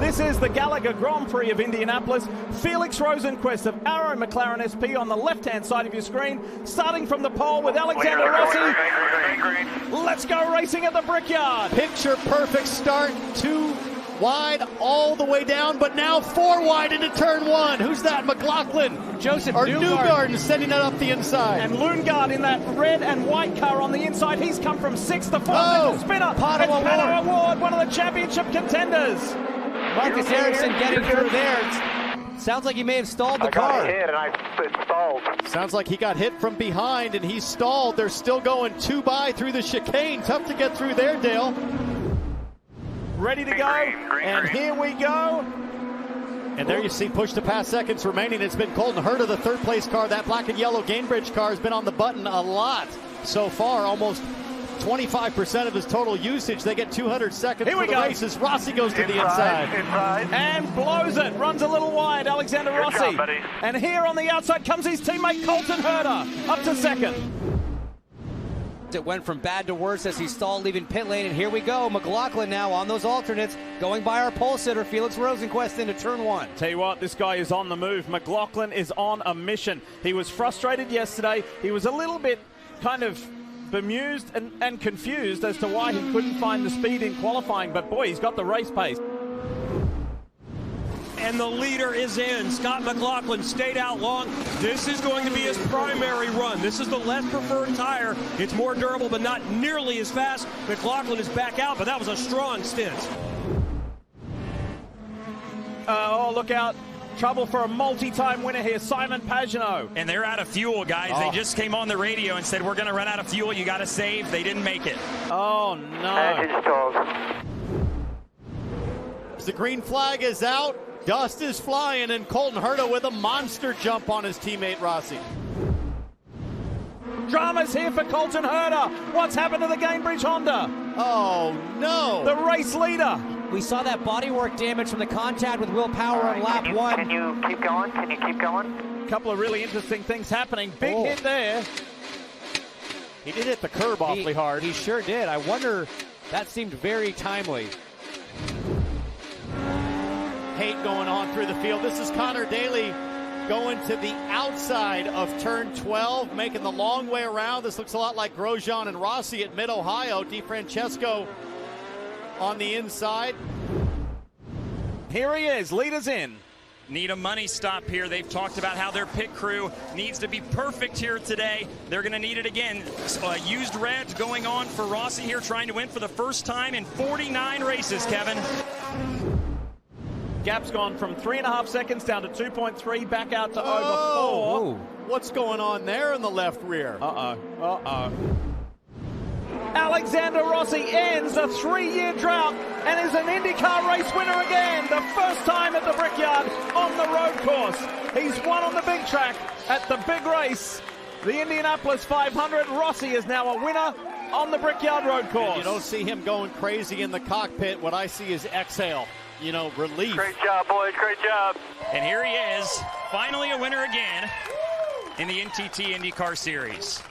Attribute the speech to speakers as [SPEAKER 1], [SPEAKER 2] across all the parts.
[SPEAKER 1] This is the Gallagher Grand Prix of Indianapolis. Felix Rosenquist of Arrow McLaren SP on the left-hand side of your screen, starting from the pole with Alexander Rossi. Let's go racing at the Brickyard.
[SPEAKER 2] Picture perfect start, 2 wide all the way down, but now 4 wide into turn 1. Who's that? McLaughlin.
[SPEAKER 3] Joseph
[SPEAKER 2] Newgarden sending it up the inside.
[SPEAKER 1] And Lundgaard in that red and white car on the inside. He's come from 6th to 4th.
[SPEAKER 2] Oh,
[SPEAKER 1] Spinner.
[SPEAKER 2] Pato
[SPEAKER 1] Award, one of the championship contenders.
[SPEAKER 3] Marcus Ericsson getting through there. Sounds like he may have stalled the car.
[SPEAKER 4] I got hit and I stalled.
[SPEAKER 2] Sounds like he got hit from behind and he stalled. They're still going 2 by through the chicane. Tough to get through there, Dale.
[SPEAKER 1] Ready to go. And here we go.
[SPEAKER 2] And there you see push to pass seconds remaining. It's been Colton Herta, the third place car. That black and yellow Gainbridge car has been on the button a lot so far. Almost 25% of his total usage. They get 200 seconds for the races. Rossi goes to the inside.
[SPEAKER 1] And blows it. Runs a little wide. Alexander Rossi.
[SPEAKER 4] Good job, buddy.
[SPEAKER 1] And here on the outside comes his teammate Colton Herta. Up to second.
[SPEAKER 3] It went from bad to worse as he stalled leaving pit lane, and here we go. McLaughlin now on those alternates, going by our pole sitter, Felix Rosenquist, into turn 1.
[SPEAKER 1] Tell you what, this guy is on the move. McLaughlin is on a mission. He was frustrated yesterday. He was a little bit kind of bemused and confused as to why he couldn't find the speed in qualifying, but boy, he's got the race pace.
[SPEAKER 5] And the leader is in. Scott McLaughlin stayed out long. This is going to be his primary run. This is the less preferred tire. It's more durable, but not nearly as fast. McLaughlin is back out, but that was a strong stint.
[SPEAKER 1] Oh, look out. Trouble for a multi-time winner here, Simon Pagenaud.
[SPEAKER 6] And they're out of fuel, guys. They just came on the radio and said, we're going to run out of fuel. You got to save. They didn't make it.
[SPEAKER 1] Oh, no.
[SPEAKER 2] The green flag is out. Dust is flying, and Colton Herta with a monster jump on his teammate Rossi.
[SPEAKER 1] Drama's here for Colton Herta. What's happened to the Gainbridge Honda?
[SPEAKER 2] Oh, no.
[SPEAKER 1] The race leader.
[SPEAKER 3] We saw that bodywork damage from the contact with Will Power on lap 1.
[SPEAKER 4] Can you keep going? Can you keep going?
[SPEAKER 1] A couple of really interesting things happening. Big hit there.
[SPEAKER 2] He did hit the curb awfully hard.
[SPEAKER 3] He sure did. I wonder, that seemed very timely.
[SPEAKER 2] Hate going on through the field. This is Connor Daly going to the outside of turn 12, making the long way around. This looks a lot like Grosjean and Rossi at Mid-Ohio. DeFrancesco on the inside.
[SPEAKER 1] Here he is, leaders in.
[SPEAKER 6] Need a money stop here. They've talked about how their pit crew needs to be perfect here today. They're going to need it again. Used reds going on for Rossi here, trying to win for the first time in 49 races, Kevin.
[SPEAKER 1] Gap's gone from 3.5 seconds down to 2.3, back out to over 4.
[SPEAKER 2] What's going on there in the left rear?
[SPEAKER 1] Alexander Rossi ends a 3-year drought and is an IndyCar race winner again. The first time at the Brickyard on the road course. He's won on the big track at the big race, the Indianapolis 500. Rossi is now a winner on the Brickyard road course.
[SPEAKER 2] You don't see him going crazy in the cockpit. What I see is exhale. Relief.
[SPEAKER 4] Great job, boys. Great job.
[SPEAKER 6] And here he is, finally a winner again in the NTT IndyCar Series.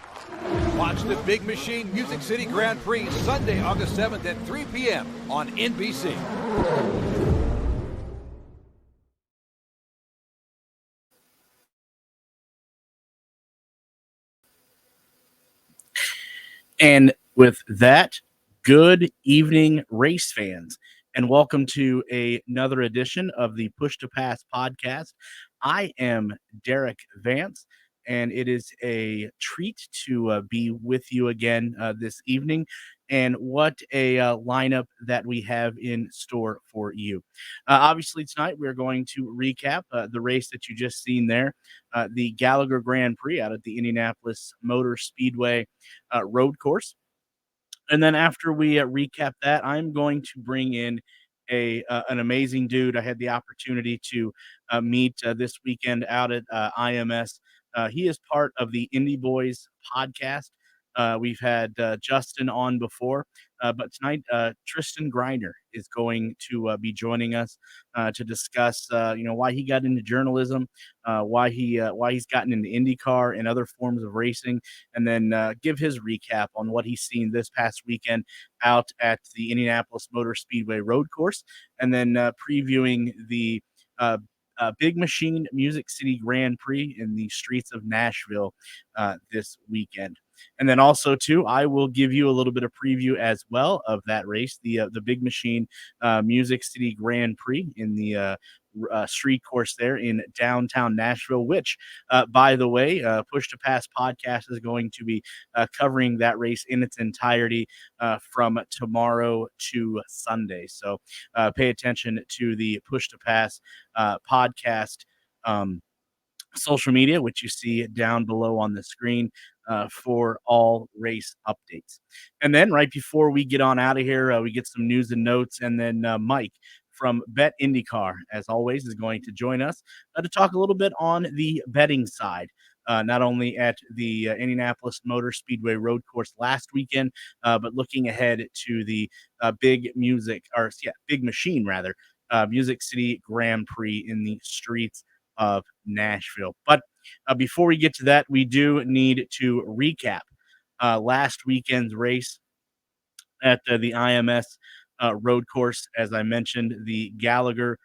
[SPEAKER 7] Watch the Big Machine Music City Grand Prix Sunday, August 7th at 3 p.m. on NBC.
[SPEAKER 8] And with that, good evening, race fans, and welcome to another edition of the Push to Pass podcast. I am Derik Vance, and it is a treat to be with you again this evening. And what a lineup that we have in store for you. Obviously, tonight we're going to recap the race that you just seen there, the Gallagher Grand Prix out at the Indianapolis Motor Speedway road course. And then after we recap that, I'm going to bring in an amazing dude I had the opportunity to meet this weekend out at IMS. He is part of the INDYBOYS podcast. We've had Justin on before, but tonight Tristan Griner is going to be joining us to discuss, why he got into journalism, why he's gotten into IndyCar and other forms of racing, and then give his recap on what he's seen this past weekend out at the Indianapolis Motor Speedway road course, and then previewing the Big Machine Music City Grand Prix in the streets of Nashville this weekend. And then also, too, I will give you a little bit of preview as well of that race, the Big Machine Music City Grand Prix in the street course there in downtown Nashville, which, by the way, Push to Pass podcast is going to be covering that race in its entirety from tomorrow to Sunday. So pay attention to the Push to Pass podcast social media, which you see down below on the screen for all race updates. And then right before we get on out of here, we get some news and notes, and then Mike from BetIndy, as always, is going to join us to talk a little bit on the betting side. Not only at the Indianapolis Motor Speedway road course last weekend, but looking ahead to the Big Machine Music City Grand Prix in the streets of Nashville. But before we get to that, we do need to recap last weekend's race at the IMS road course. As I mentioned, the Gallagher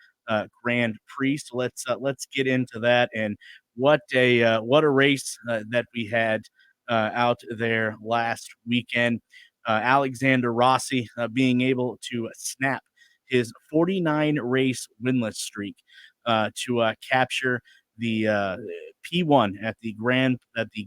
[SPEAKER 8] Grand Prix. So let's get into that, and what a race that we had out there last weekend. Alexander Rossi being able to snap his 49 race winless streak to capture the P1 at the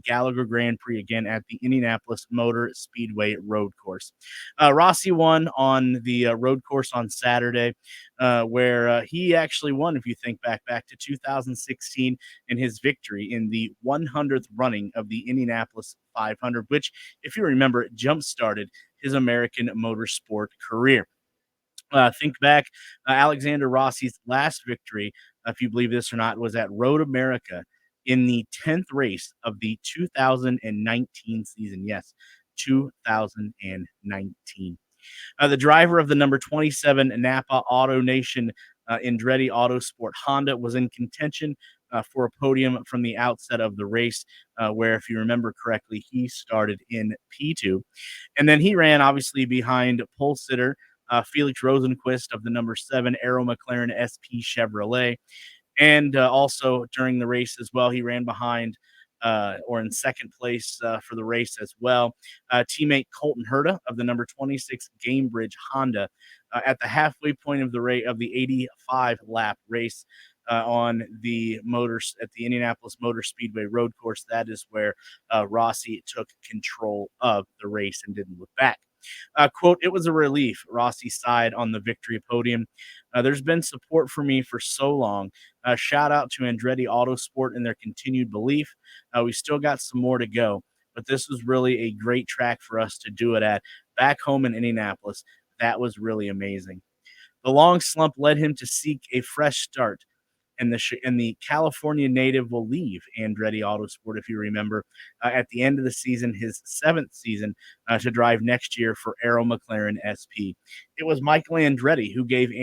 [SPEAKER 8] Gallagher Grand Prix, again at the Indianapolis Motor Speedway road course. Rossi won on the road course on Saturday, where he actually won, if you think back to 2016, in his victory in the 100th running of the Indianapolis 500, which, if you remember, jump-started his American motorsport career. Think back, Alexander Rossi's last victory, if you believe this or not, was at Road America in the 10th race of the 2019 season. Yes, 2019. The driver of the number 27 Napa Auto Nation Andretti Autosport Honda was in contention for a podium from the outset of the race, where, if you remember correctly, he started in P2. And then he ran, obviously, behind pole sitter Felix Rosenquist of the number 7 Arrow McLaren SP Chevrolet. And also during the race as well, he ran behind or in second place for the race as well, teammate Colton Herta of the number 26 Gamebridge Honda at the halfway point of the 85 lap race on the at the Indianapolis Motor Speedway road course. That is where Rossi took control of the race and didn't look back. Quote, "It was a relief," Rossi sighed on the victory podium. "There's been support for me for so long. Shout out to Andretti Autosport and their continued belief. We still got some more to go, but this was really a great track for us to do it at. Back home in Indianapolis, that was really amazing." The long slump led him to seek a fresh start, and the California native will leave Andretti Autosport, if you remember, at the end of the season, his 7th season, to drive next year for Arrow McLaren SP. It was Michael Andretti who gave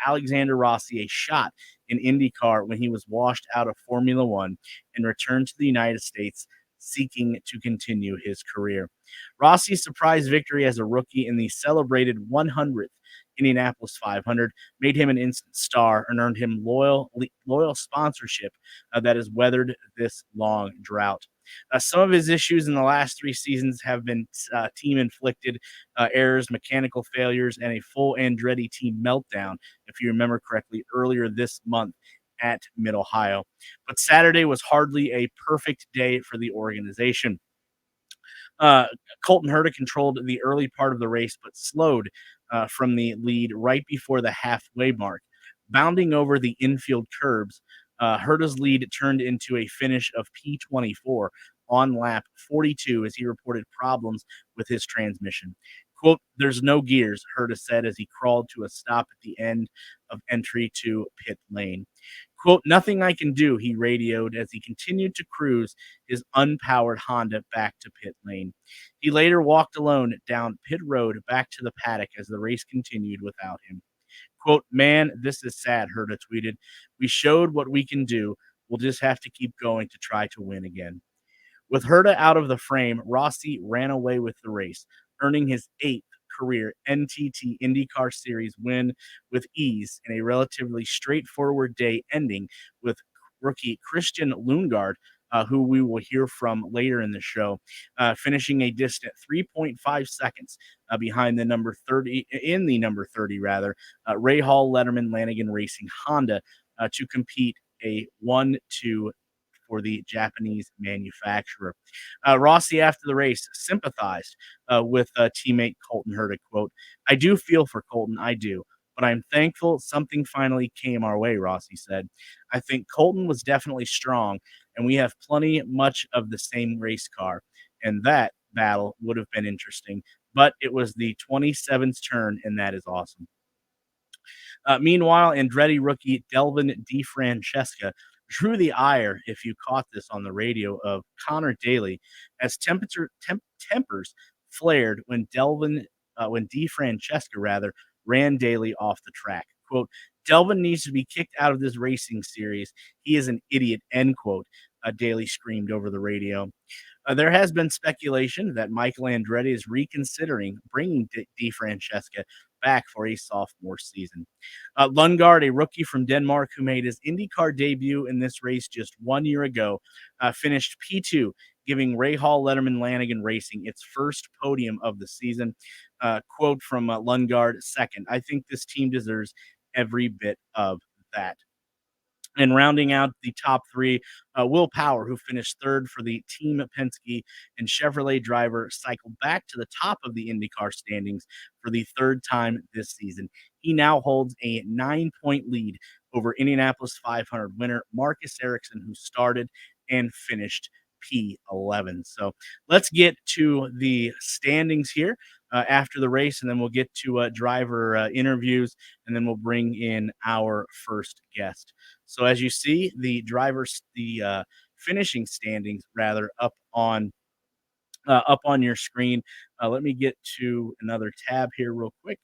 [SPEAKER 8] Alexander Rossi a shot in IndyCar when he was washed out of Formula One and returned to the United States, seeking to continue his career. Rossi's surprise victory as a rookie in the celebrated 100th Indianapolis 500 made him an instant star and earned him loyal sponsorship that has weathered this long drought. Some of his issues in the last 3 seasons have been team-inflicted errors, mechanical failures, and a full Andretti team meltdown, if you remember correctly, earlier this month at Mid-Ohio. But Saturday was hardly a perfect day for the organization. Colton Herta controlled the early part of the race, but slowed from the lead right before the halfway mark. Bounding over the infield curbs, Herta's lead turned into a finish of P24 on lap 42 as he reported problems with his transmission. Quote, "There's no gears," Herta said as he crawled to a stop at the end of entry to pit lane. Quote, "Nothing I can do," he radioed as he continued to cruise his unpowered Honda back to pit lane. He later walked alone down pit road back to the paddock as the race continued without him. Quote, "Man, this is sad," Herta tweeted. "We showed what we can do. We'll just have to keep going to try to win again." With Herta out of the frame, Rossi ran away with the race, earning his 8th career NTT IndyCar Series win with ease in a relatively straightforward day, ending with rookie Christian Lundgaard, who we will hear from later in the show, finishing a distant 3.5 seconds behind the number 30, Ray Hall Letterman Lanigan Racing Honda, to compete a 1-2 for the Japanese manufacturer. Rossi, after the race, sympathized with teammate Colton Herta. Quote, "I do feel for Colton, I do, but I'm thankful something finally came our way," Rossi said. "I think Colton was definitely strong, and we have much of the same race car, and that battle would have been interesting, but it was the 27th turn, and that is awesome." Meanwhile, Andretti rookie Delvin DeFrancesca drew the ire, if you caught this on the radio, of Connor Daly as tempers flared when DeFrancesca ran Daly off the track. Quote, "Delvin needs to be kicked out of this racing series. He is an idiot," end quote, Daly screamed over the radio. There has been speculation that Michael Andretti is reconsidering bringing DeFrancesca back for a sophomore season. Lundgaard, a rookie from Denmark who made his IndyCar debut in this race just 1 year ago, finished P2, giving Ray Hall Letterman Lanigan Racing its first podium of the season. Quote from Lundgaard, "Second, I think this team deserves every bit of that." And rounding out the top three, Will Power, who finished third for the Team Penske and Chevrolet driver, cycled back to the top of the IndyCar standings for the third time this season. He now holds a 9-point lead over Indianapolis 500 winner Marcus Ericsson, who started and finished P11. So let's get to the standings here after the race, and then we'll get to driver interviews, and then we'll bring in our first guest. So as you see, the finishing standings up on your screen. Let me get to another tab here real quick,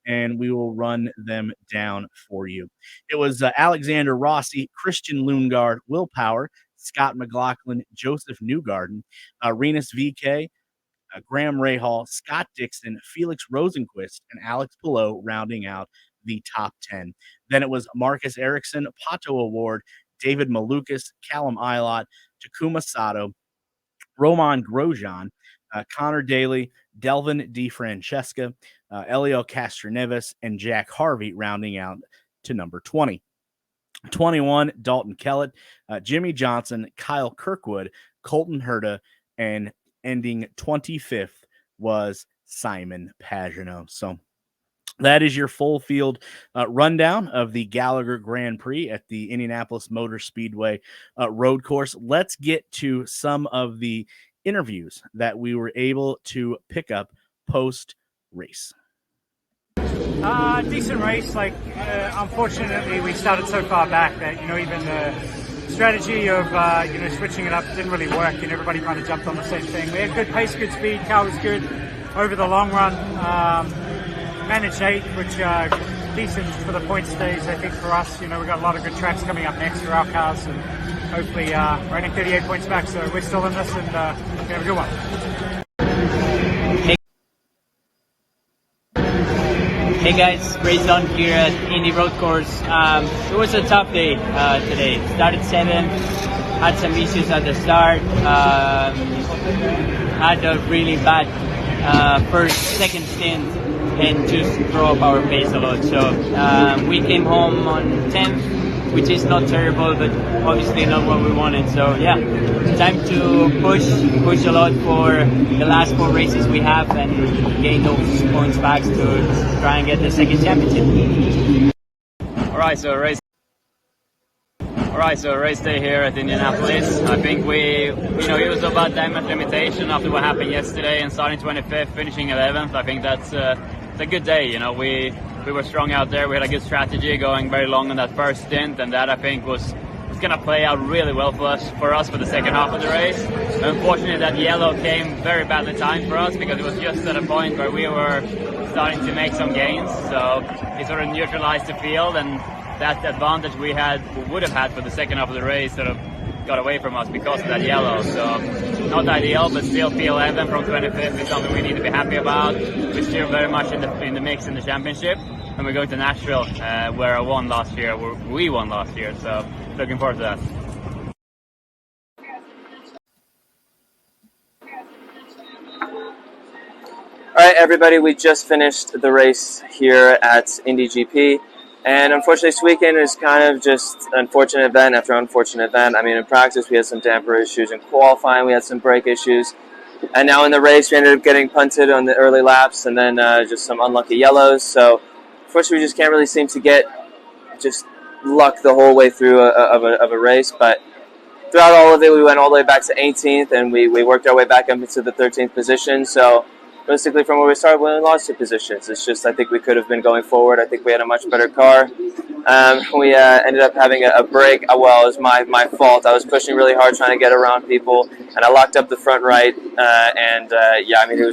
[SPEAKER 8] and we will run them down for you. It was Alexander Rossi, Christian Lundgaard, Will Power, Scott McLaughlin, Joseph Newgarden, Renus VK, Graham Rahal, Scott Dixon, Felix Rosenquist, and Alex Pillow rounding out the top 10. Then it was Marcus Ericsson, Pato Award, David Malukas, Callum Ilott, Takuma Sato, Roman Grosjean, Connor Daly, Delvin DeFrancesca, Elio Castroneves, and Jack Harvey rounding out to number 20. 21, Dalton Kellett, Jimmy Johnson, Kyle Kirkwood, Colton Herta, and ending 25th was Simon Pagenaud. So that is your full field rundown of the Gallagher Grand Prix at the Indianapolis Motor Speedway road course. Let's get to some of the interviews that we were able to pick up post-race.
[SPEAKER 9] Decent race. Unfortunately, we started so far back that, even the strategy of, switching it up didn't really work, and everybody kind of jumped on the same thing. We had good pace, good speed. Car was good over the long run. Managed 8, which decent for the point stays, I think, for us. We've got a lot of good tracks coming up next for our cars, and hopefully running 38 points back. So we're still in this, and we have a good one.
[SPEAKER 10] Hey guys, Tristan here at Indy Road Course. It was a tough day today. Started 7th, had some issues at the start, had a really bad second stint, and just drove our pace a lot. So we came home on 10th, which is not terrible, but obviously not what we wanted. So yeah, time to push a lot for the last 4 races we have and gain those points back to try and get the second championship.
[SPEAKER 11] All right, so race day here at Indianapolis. I think we used a bad time at limitation after what happened yesterday and starting 25th, finishing 11th. I think that's a good day. We we were strong out there. We had a good strategy going very long on that first stint, and that I think was going to play out really well for us for the second half of the race. Unfortunately, that yellow came very badly timed for us because it was just at a point where we were starting to make some gains. So it sort of neutralized the field, and that advantage we would have had for the second half of the race sort of got away from us because of that yellow. So not ideal, but still P11 from 25th is something we need to be happy about. We're still very much in the mix in the championship, and we're going to Nashville, where we won last year. So looking forward to that.
[SPEAKER 12] All right, everybody, we just finished the race here at INDYGP, and unfortunately this weekend is kind of just unfortunate event after unfortunate event. I mean, in practice we had some damper issues, in qualifying we had some brake issues, and now in the race we ended up getting punted on the early laps, and then just some unlucky yellows. So unfortunately we just can't really seem to get just luck the whole way through of a race, but throughout all of it we went all the way back to 18th, and we worked our way back up into the 13th position. So basically from where we started, we only lost 2 positions. It's just I think we could have been going forward. I think we had a much better car. We ended up having a break. Well, it was my fault. I was pushing really hard trying to get around people, and I locked up the front right. Yeah, I mean, it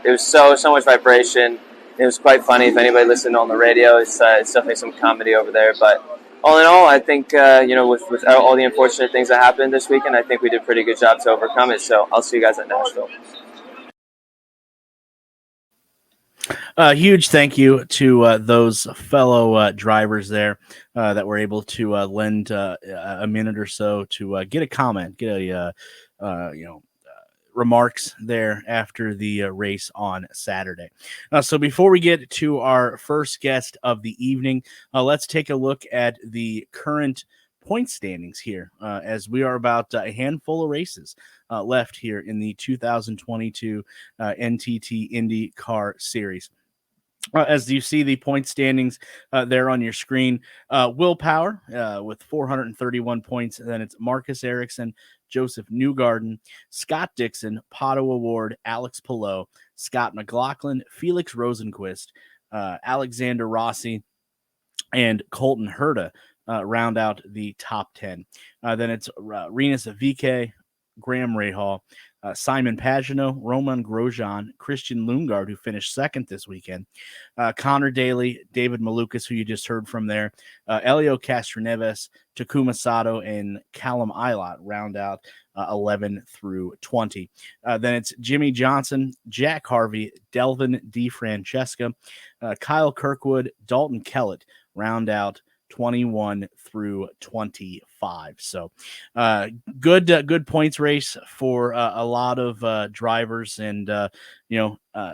[SPEAKER 12] was so much vibration. It was quite funny. If anybody listened on the radio, it's definitely some comedy over there. But all in all, I think with all the unfortunate things that happened this weekend, I think we did a pretty good job to overcome it. So I'll see you guys at Nashville.
[SPEAKER 8] Huge thank you to those fellow drivers there that were able to lend a minute or so to get a comment, get a remarks there after the race on Saturday. So before we get to our first guest of the evening, let's take a look at the current point standings here, as we are about a handful of races left here in the 2022 NTT IndyCar Series. As you see the point standings there on your screen, Will Power with 431 points. And then it's Marcus Ericsson, Joseph Newgarden, Scott Dixon, Pato Award, Alex Palou, Scott McLaughlin, Felix Rosenquist, Alexander Rossi, and Colton Herta round out the top 10. Then it's Rinus VK, Graham Rahal, Simon Pagino, Roman Grosjean, Christian Lundgaard, who finished second this weekend, Connor Daly, David Malukas, who you just heard from there, Elio Castroneves, Takuma Sato, and Callum Ilott round out 11 through 20. Then it's Jimmy Johnson, Jack Harvey, Delvin DeFrancesca, Kyle Kirkwood, Dalton Kellett round out 21 through 25. So good points race for a lot of drivers, and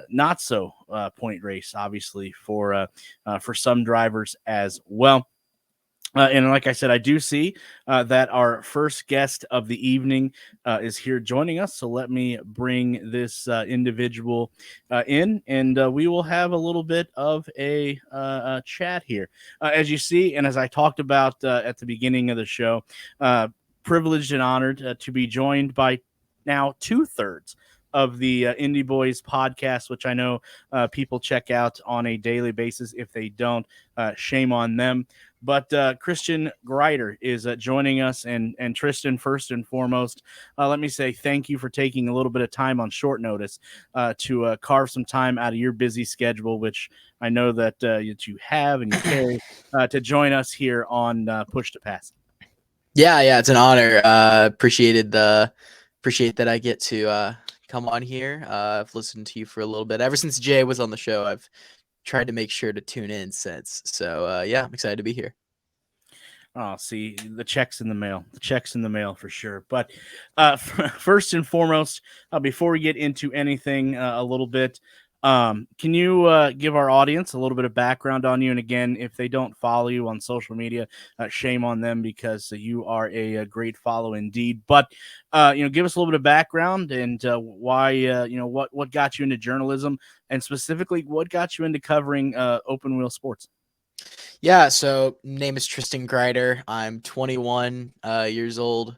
[SPEAKER 8] not so point race obviously for some drivers as well. And like I said, I do see that our first guest of the evening is here joining us. So let me bring this individual in, and we will have a little bit of a chat here. As you see, and as I talked about at the beginning of the show, privileged and honored to be joined by now 2/3 of the INDYBOYS podcast, which I know people check out on a daily basis. If they don't, shame on them. But Christian Greider is joining us, and Tristan, first and foremost, let me say thank you for taking a little bit of time on short notice to carve some time out of your busy schedule, which I know that you have and you carry, to join us here on Push to Pass.
[SPEAKER 13] Yeah, it's an honor. Appreciate that I get to come on here. I've listened to you for a little bit. Ever since Jay was on the show, I've tried to make sure to tune in since. So, I'm excited to be here.
[SPEAKER 8] Oh, see, the check's in the mail for sure. But first and foremost, before we get into anything a little bit, can you give our audience a little bit of background on you? And again, if they don't follow you on social media, shame on them, because you are a great follow indeed. But give us a little bit of background and why what got you into journalism, and specifically what got you into covering open wheel sports.
[SPEAKER 13] Yeah, so name is Tristan Greider. I'm 21 years old.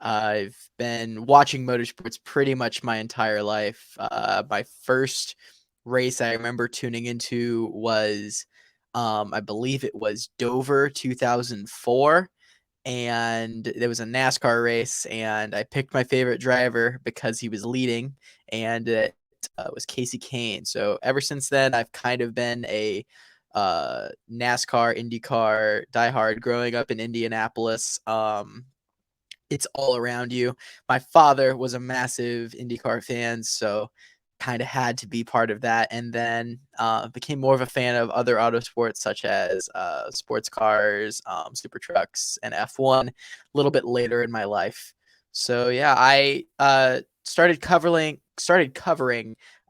[SPEAKER 13] I've been watching motorsports pretty much my entire life. My first race I remember tuning into was I believe it was Dover 2004. And there was a NASCAR race, and I picked my favorite driver because he was leading, and it was Casey Kane. So ever since then, I've kind of been a NASCAR, IndyCar diehard growing up in Indianapolis. It's all around you. My father was a massive IndyCar fan, so kind of had to be part of that. And then became more of a fan of other auto sports such as sports cars, super trucks, and F1 a little bit later in my life. So yeah, I started covering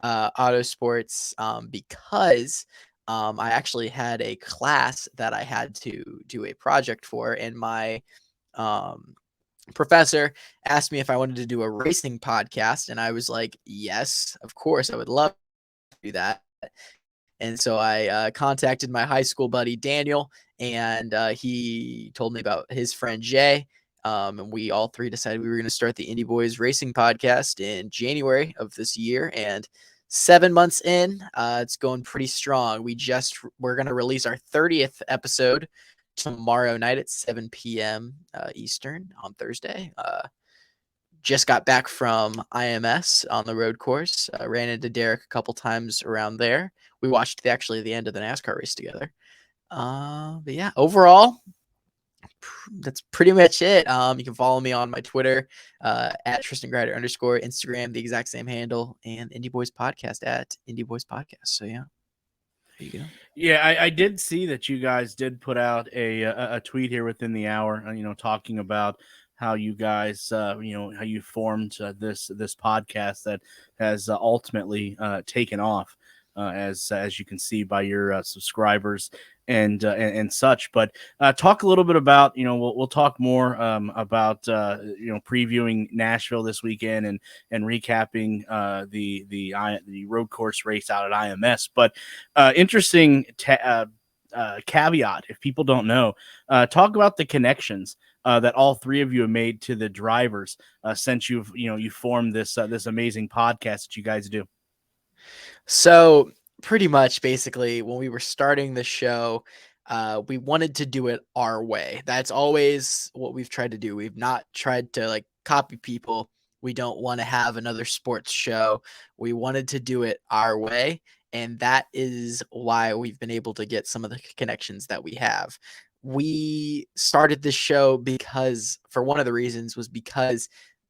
[SPEAKER 13] auto sports because I actually had a class that I had to do a project for, and my professor asked me if I wanted to do a racing podcast, and I was like, yes, of course, I would love to do that. And so I contacted my high school buddy Daniel, and he told me about his friend Jay. And we all three decided we were going to start the Indy Boys Racing Podcast in January of this year. And 7 months in, it's going pretty strong. We're going to release our 30th episode tomorrow night at 7 p.m. Eastern on Thursday. Just got back from IMS on the road course. Ran into Derik a couple times around there. We watched the end of the NASCAR race together. But yeah, overall, that's pretty much it. You can follow me on my Twitter at Tristan Grider _ Instagram, the exact same handle, and Indy Boys Podcast at Indy Boys Podcast. So yeah. There you go.
[SPEAKER 8] Yeah, I did see that you guys did put out a tweet here within the hour, talking about how you guys, how you formed this podcast that has ultimately taken off, as you can see by your subscribers and such. But talk a little bit about, we'll talk more about previewing Nashville this weekend and recapping the road course race out at IMS. But interesting caveat, if people don't know, talk about the connections that all three of you have made to the drivers since you formed this amazing podcast that you guys do.
[SPEAKER 13] So pretty much, basically, when we were starting the show, we wanted to do it our way. That's always what we've tried to do. We've not tried to copy people. We don't want to have another sports show. We wanted to do it our way. And that is why we've been able to get some of the connections that we have. We started this show because one of the reasons was because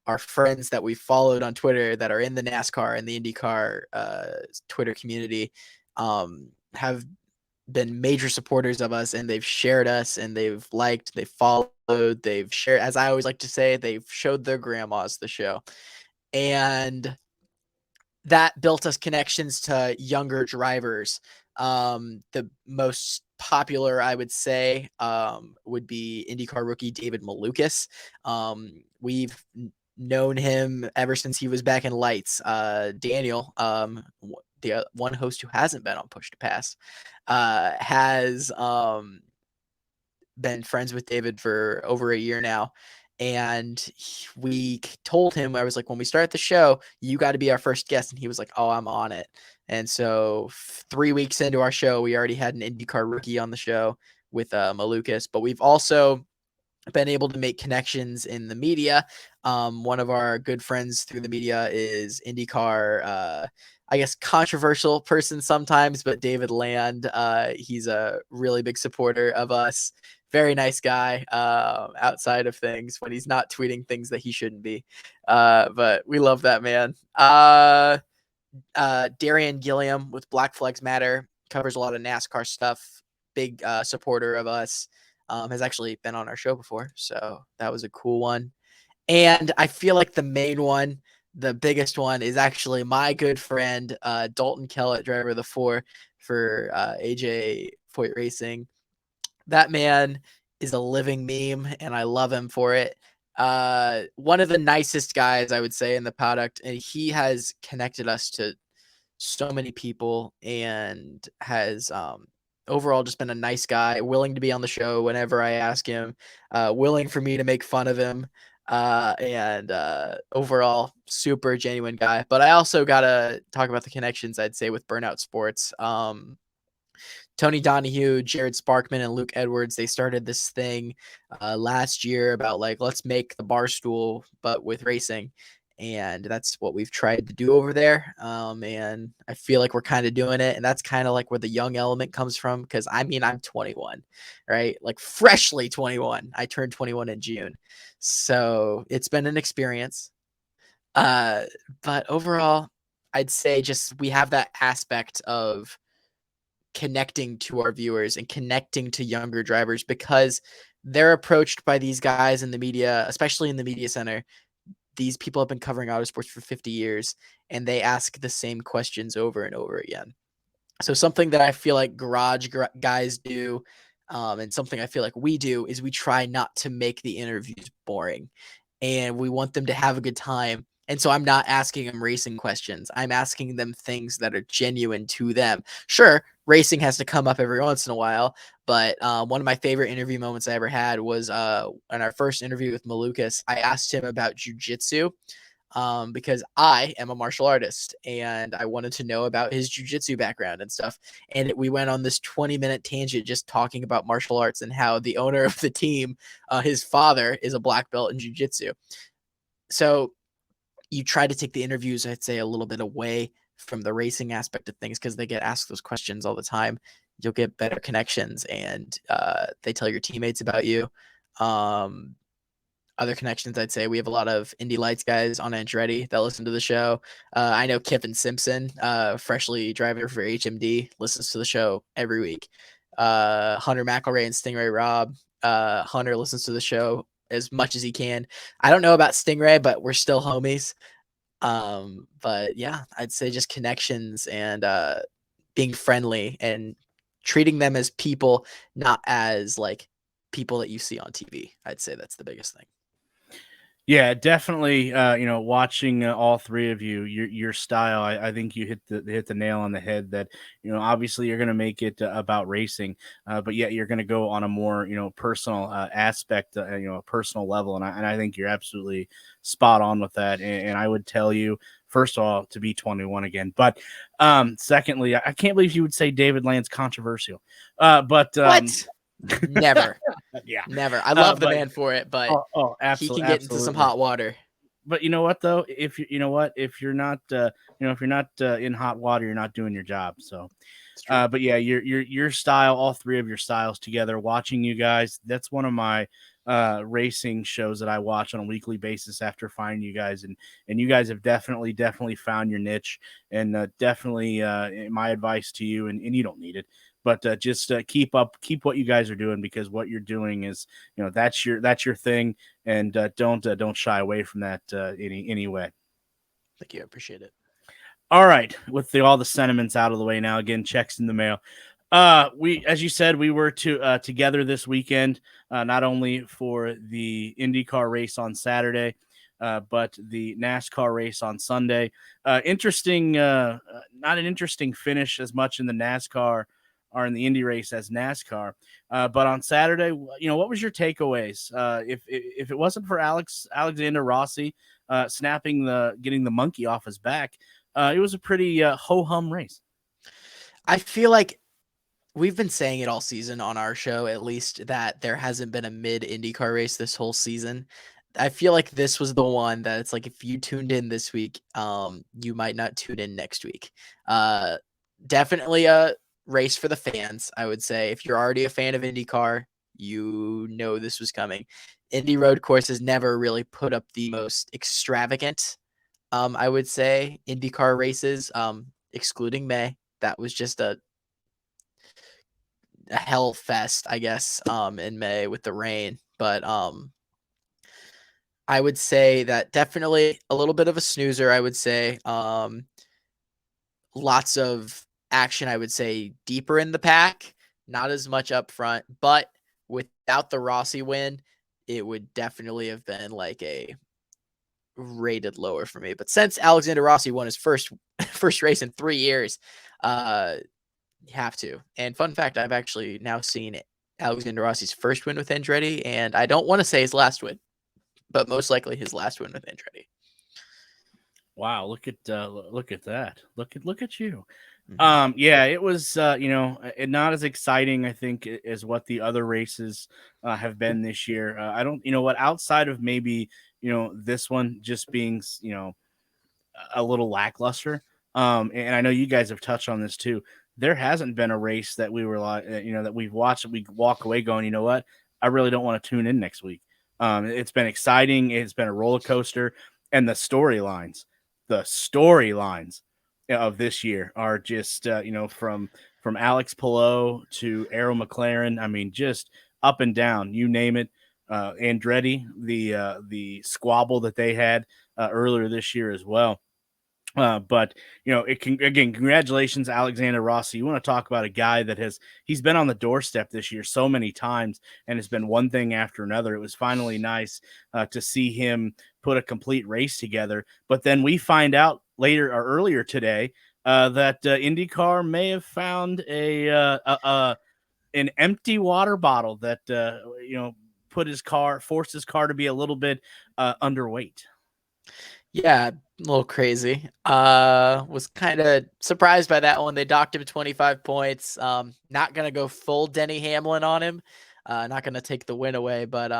[SPEAKER 13] our friends that we followed on Twitter that are in the NASCAR and the IndyCar Twitter community have been major supporters of us, and they've shared us, and they've liked, they've followed, they've shared, as I always like to say, they've showed their grandmas the show. And that built us connections to younger drivers. The most popular, I would say, would be IndyCar rookie David Malukas. We've known him ever since he was back in lights. Daniel, the one host who hasn't been on Push to Pass, has been friends with David for over a year now. And we told him, I was like, when we start the show, you got to be our first guest. And he was like, oh, I'm on it. And so 3 weeks into our show, we already had an IndyCar rookie on the show with Malukas. But we've also been able to make connections in the media. One of our good friends through the media is IndyCar, I guess, controversial person sometimes, but David Land. He's a really big supporter of us. Very nice guy outside of things when he's not tweeting things that he shouldn't be. But we love that man. Darian Gilliam with Black Flags Matter covers a lot of NASCAR stuff. Big supporter of us. Has actually been on our show before. So that was a cool one. And I feel like the main one, the biggest one, is actually my good friend, Dalton Kellett, driver of the 4 for AJ Foyt Racing. That man is a living meme, and I love him for it. One of the nicest guys, I would say, in the paddock, and he has connected us to so many people and has overall just been a nice guy, willing to be on the show whenever I ask him, willing for me to make fun of him, and overall super genuine guy. But I also got to talk about the connections, I'd say, with Burnout Sports. Tony Donahue, Jared Sparkman, and Luke Edwards, they started this thing last year about like, let's make the Barstool, but with racing. And that's what we've tried to do over there. And I feel like we're kind of doing it. And that's kind of like where the young element comes from. Cause I mean, I'm 21, right? Like freshly 21. I turned 21 in June. So it's been an experience. But overall, I'd say just we have that aspect of connecting to our viewers and connecting to younger drivers because they're approached by these guys in the media, especially in the media center. These people have been covering autosports for 50 years and they ask the same questions over and over again. So something that I feel like garage guys do and something I feel like we do is we try not to make the interviews boring and we want them to have a good time. And so I'm not asking them racing questions. I'm asking them things that are genuine to them. Sure, racing has to come up every once in a while, but one of my favorite interview moments I ever had was in our first interview with Malukas. I asked him about jiu-jitsu because I am a martial artist and I wanted to know about his jiu-jitsu background and stuff. And we went on this 20-minute tangent just talking about martial arts and how the owner of the team, his father, is a black belt in jiu-jitsu. So you try to take the interviews, I'd say, a little bit away from the racing aspect of things because they get asked those questions all the time. You'll get better connections and they tell your teammates about you. Other connections, I'd say we have a lot of Indy Lights guys on Andretti that listen to the show. I know Kiffin Simpson, freshly driver for HMD, listens to the show every week. Hunter McElray and Stingray Robb. Hunter listens to the show as much as he can. I don't know about Stingray, but we're still homies. But yeah, I'd say just connections and being friendly and treating them as people, not as like people that you see on TV. I'd say that's the biggest thing.
[SPEAKER 8] Yeah, definitely. Watching all three of you, your style, I think you hit the nail on the head. That obviously you're going to make it about racing, but yet you're going to go on a more personal aspect, a personal level, and I think you're absolutely spot on with that. And I would tell you, first of all, to be 21 again, but secondly, I can't believe you would say David Land's controversial. But
[SPEAKER 13] what? Never.
[SPEAKER 8] Yeah,
[SPEAKER 13] never. I love the man for it, but
[SPEAKER 8] absolutely,
[SPEAKER 13] he can get into some hot water.
[SPEAKER 8] But you know what though? If you're not in hot water, you're not doing your job. So, but yeah, your style, all three of your styles together, watching you guys, that's one of my racing shows that I watch on a weekly basis after finding you guys, and you guys have definitely found your niche, and definitely my advice to you, and you don't need it. But just keep what you guys are doing, because what you're doing is, that's your thing, and don't shy away from that any way.
[SPEAKER 13] Thank you, I appreciate it.
[SPEAKER 8] All right, with all the sentiments out of the way now, again, checks in the mail. We, as you said, we were together this weekend, not only for the IndyCar race on Saturday, but the NASCAR race on Sunday. Interesting, not an interesting finish as much in the NASCAR or in the Indy race as NASCAR. But on Saturday, what was your takeaways? If it wasn't for Alexander Rossi getting the monkey off his back, it was a pretty ho-hum race.
[SPEAKER 13] I feel like we've been saying it all season on our show, at least, that there hasn't been a mid IndyCar race this whole season. I feel like this was the one that it's like, if you tuned in this week, you might not tune in next week. Definitely a race for the fans, I would say. If you're already a fan of IndyCar, you know this was coming. Indy road courses never really put up the most extravagant, I would say, IndyCar races, excluding May. That was just a hell fest, I guess, in May with the rain. But I would say that definitely a little bit of a snoozer, I would say. Lots of action, I would say, deeper in the pack, not as much up front, but without the Rossi win, it would definitely have been like a rated lower for me. But since Alexander Rossi won his first race in 3 years, you have to. And fun fact, I've actually now seen Alexander Rossi's first win with Andretti, and I don't want to say his last win, but most likely his last win with Andretti.
[SPEAKER 8] Wow, look at that. Look at you. Yeah, it was, not as exciting, I think, as what the other races have been this year. I don't, outside of maybe, this one just being, a little lackluster. And I know you guys have touched on this too. There hasn't been a race that we were like, that we've watched that we walk away going, you know what? I really don't want to tune in next week. It's been exciting. It's been a roller coaster, and the storylines of this year are just, from Alex Palou to Arrow McLaren. I mean, just up and down, you name it. Andretti, the squabble that they had earlier this year as well. But congratulations, Alexander Rossi. You want to talk about a guy that he's been on the doorstep this year so many times, and it's been one thing after another. It was finally nice to see him put a complete race together. But then we find out later or earlier today that IndyCar may have found an empty water bottle that forced his car to be a little bit underweight.
[SPEAKER 13] Yeah, a little crazy. Was kind of surprised by that one. They docked him 25 points. Not gonna go full Denny Hamlin on him. Not gonna take the win away, but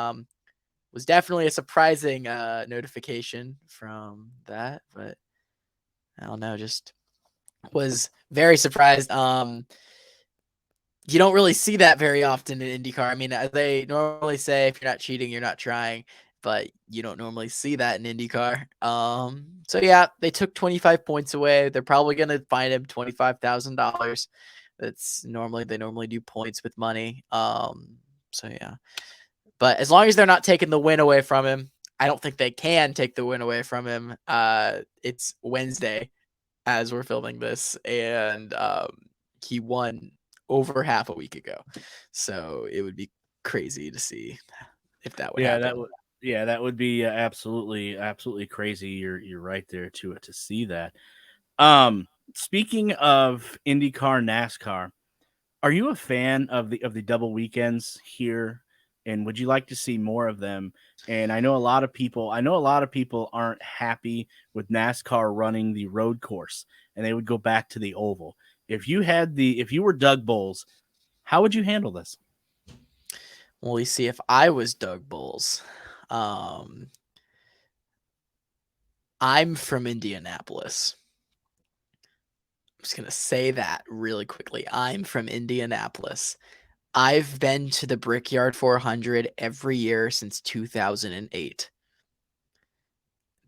[SPEAKER 13] was definitely a surprising notification from that. But I don't know, just was very surprised. You don't really see that very often in IndyCar. I mean, they normally say if you're not cheating, you're not trying, but you don't normally see that in IndyCar. So yeah, they took 25 points away. They're probably going to fine him $25,000. They normally do points with money. So yeah, but as long as they're not taking the win away from him, I don't think they can take the win away from him. It's Wednesday as we're filming this, and he won over half a week ago. So it would be crazy to see if that would happen.
[SPEAKER 8] That would be absolutely crazy. You're right there to see that. Speaking of IndyCar, NASCAR, are you a fan of the double weekends here? And would you like to see more of them? And I know a lot of people aren't happy with NASCAR running the road course, and they would go back to the oval. If you were Doug Bowles, how would you handle this?
[SPEAKER 13] Well, you see, if I was Doug Bowles, I'm from Indianapolis. I'm just going to say that really quickly. I'm from Indianapolis. I've been to the Brickyard 400 every year since 2008.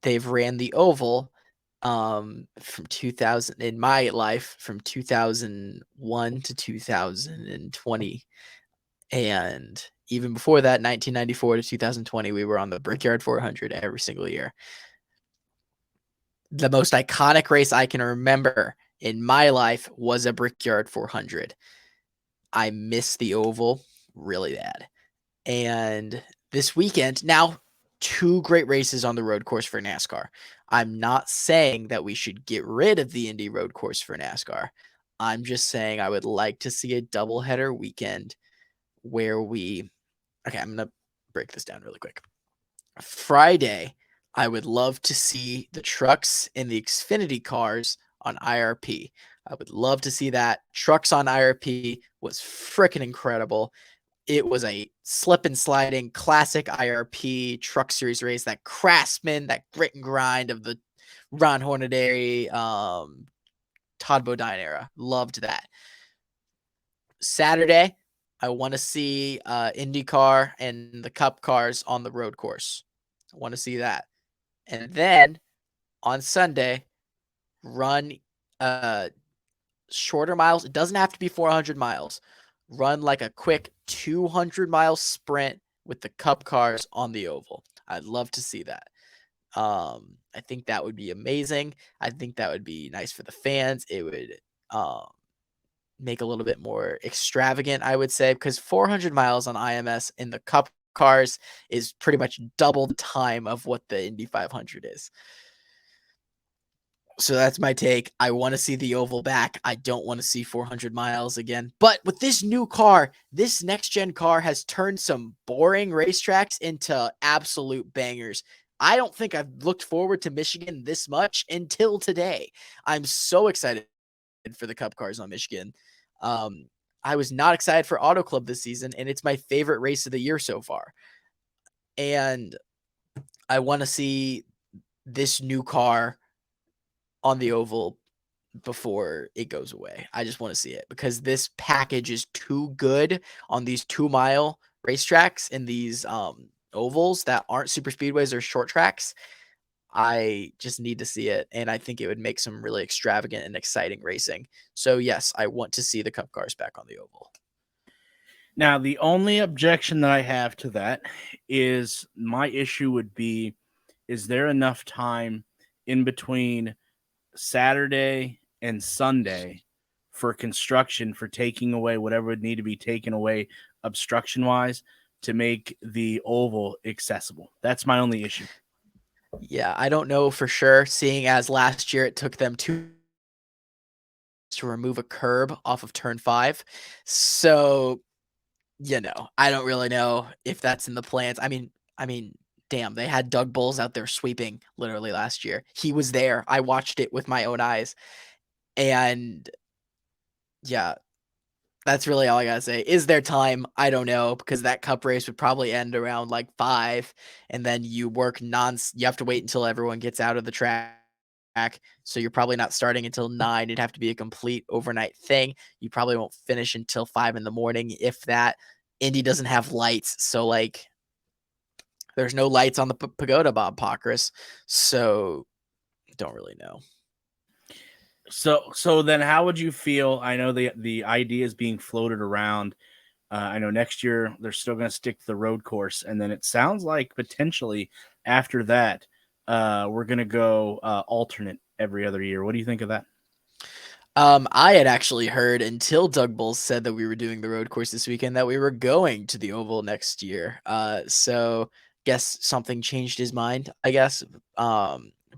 [SPEAKER 13] They've ran the oval from 2000 in my life from 2001 to 2020. And even before that, 1994 to 2020, we were on the Brickyard 400 every single year. The most iconic race I can remember in my life was a Brickyard 400. I miss the oval really bad. And this weekend, now 2 great races on the road course for NASCAR. I'm not saying that we should get rid of the Indy road course for NASCAR. I'm just saying I would like to see a doubleheader weekend where I'm going to break this down really quick. Friday, I would love to see the trucks and the Xfinity cars on IRP. I would love to see that. Trucks on IRP was freaking incredible. It was a slip and sliding classic IRP truck series race, that Craftsman, that grit and grind of the Ron Hornaday, Todd Bodine era. Loved that. Saturday, I want to see IndyCar and the Cup cars on the road course. I want to see that. And then on Sunday, run shorter miles. It doesn't have to be 400 miles. Run like a quick 200-mile sprint with the Cup cars on the oval. I'd love to see that. I think that would be amazing. I think that would be nice for the fans. It would make a little bit more extravagant, I would say, because 400 miles on IMS in the Cup cars is pretty much double the time of what the Indy 500 is. So that's my take. I want to see the oval back. I don't want to see 400 miles again. But with this new car, this next-gen car has turned some boring racetracks into absolute bangers. I don't think I've looked forward to Michigan this much until today. I'm so excited for the Cup cars on Michigan. I was not excited for Auto Club this season, and it's my favorite race of the year so far. And I want to see this new car on the oval before it goes away. I just want to see it because this package is too good on these 2-mile racetracks in these ovals that aren't super speedways or short tracks. I just need to see it, and I think it would make some really extravagant and exciting racing. So yes, I want to see the Cup cars back on the oval.
[SPEAKER 8] Now, the only objection that I have to that is my issue would be, is there enough time in between Saturday and Sunday for construction, for taking away whatever would need to be taken away obstruction-wise to make the oval accessible? That's my only issue.
[SPEAKER 13] Yeah, I don't know for sure, seeing as last year it took them to remove a curb off of turn 5. So, I don't really know if that's in the plans. I mean, damn, they had Doug Bowles out there sweeping literally last year. He was there. I watched it with my own eyes. And yeah, that's really all I gotta say. Is there time? I don't know, because that Cup race would probably end around like 5, and then you work you have to wait until everyone gets out of the track. So you're probably not starting until 9. It'd have to be a complete overnight thing. You probably won't finish until 5 in the morning, if that. Indy doesn't have lights, so like there's no lights on the Pagoda Bob Pockrass, so don't really know.
[SPEAKER 8] So then how would you feel? I know the idea is being floated around. I know next year they're still going to stick to the road course, and then it sounds like potentially after that we're going to go alternate every other year. What do you think of that?
[SPEAKER 13] I had actually heard until Doug Bowles said that we were doing the road course this weekend that we were going to the oval next year. So guess something changed his mind, I guess.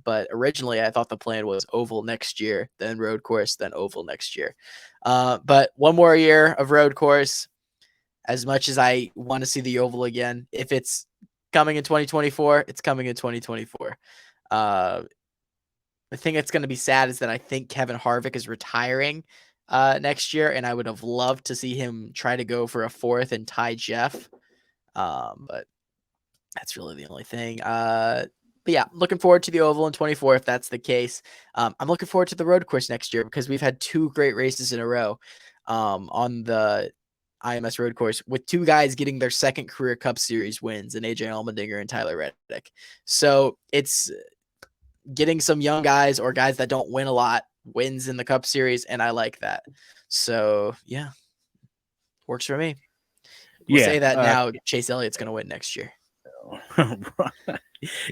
[SPEAKER 13] But originally I thought the plan was oval next year, then road course, then oval next year. But one more year of road course. As much as I want to see the oval again, if it's coming in 2024, it's coming in 2024. The thing that's going to be sad is that I think Kevin Harvick is retiring next year, and I would have loved to see him try to go for a 4th and tie Jeff. But that's really the only thing. But yeah, looking forward to the oval in 24 if that's the case. I'm looking forward to the road course next year because we've had 2 great races in a row on the IMS road course, with 2 guys getting their second career Cup Series wins, in AJ Allmendinger and Tyler Reddick. So it's getting some young guys or guys that don't win a lot wins in the Cup Series, and I like that. So yeah, works for me. We'll say that now. Chase Elliott's going to win next year.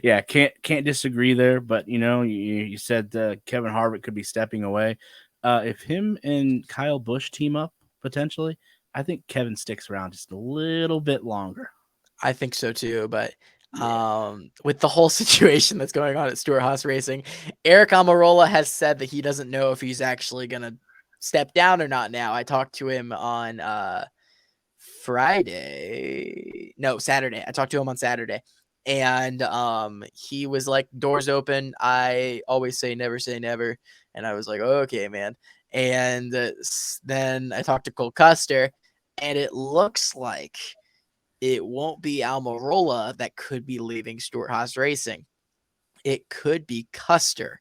[SPEAKER 8] Yeah, can't disagree there. But you said Kevin Harvick could be stepping away. If him and Kyle Busch team up potentially, I think Kevin sticks around just a little bit longer.
[SPEAKER 13] I think so too, but with the whole situation that's going on at Stewart-Haas Racing, Eric Almirola has said that he doesn't know if he's actually going to step down or not now. I talked to him on Saturday. I talked to him on Saturday, and he was like, doors open. I always say never. And I was like, oh, okay, man. And then I talked to Cole Custer, and it looks like it won't be Almirola that could be leaving Stewart-Haas Racing. It could be Custer.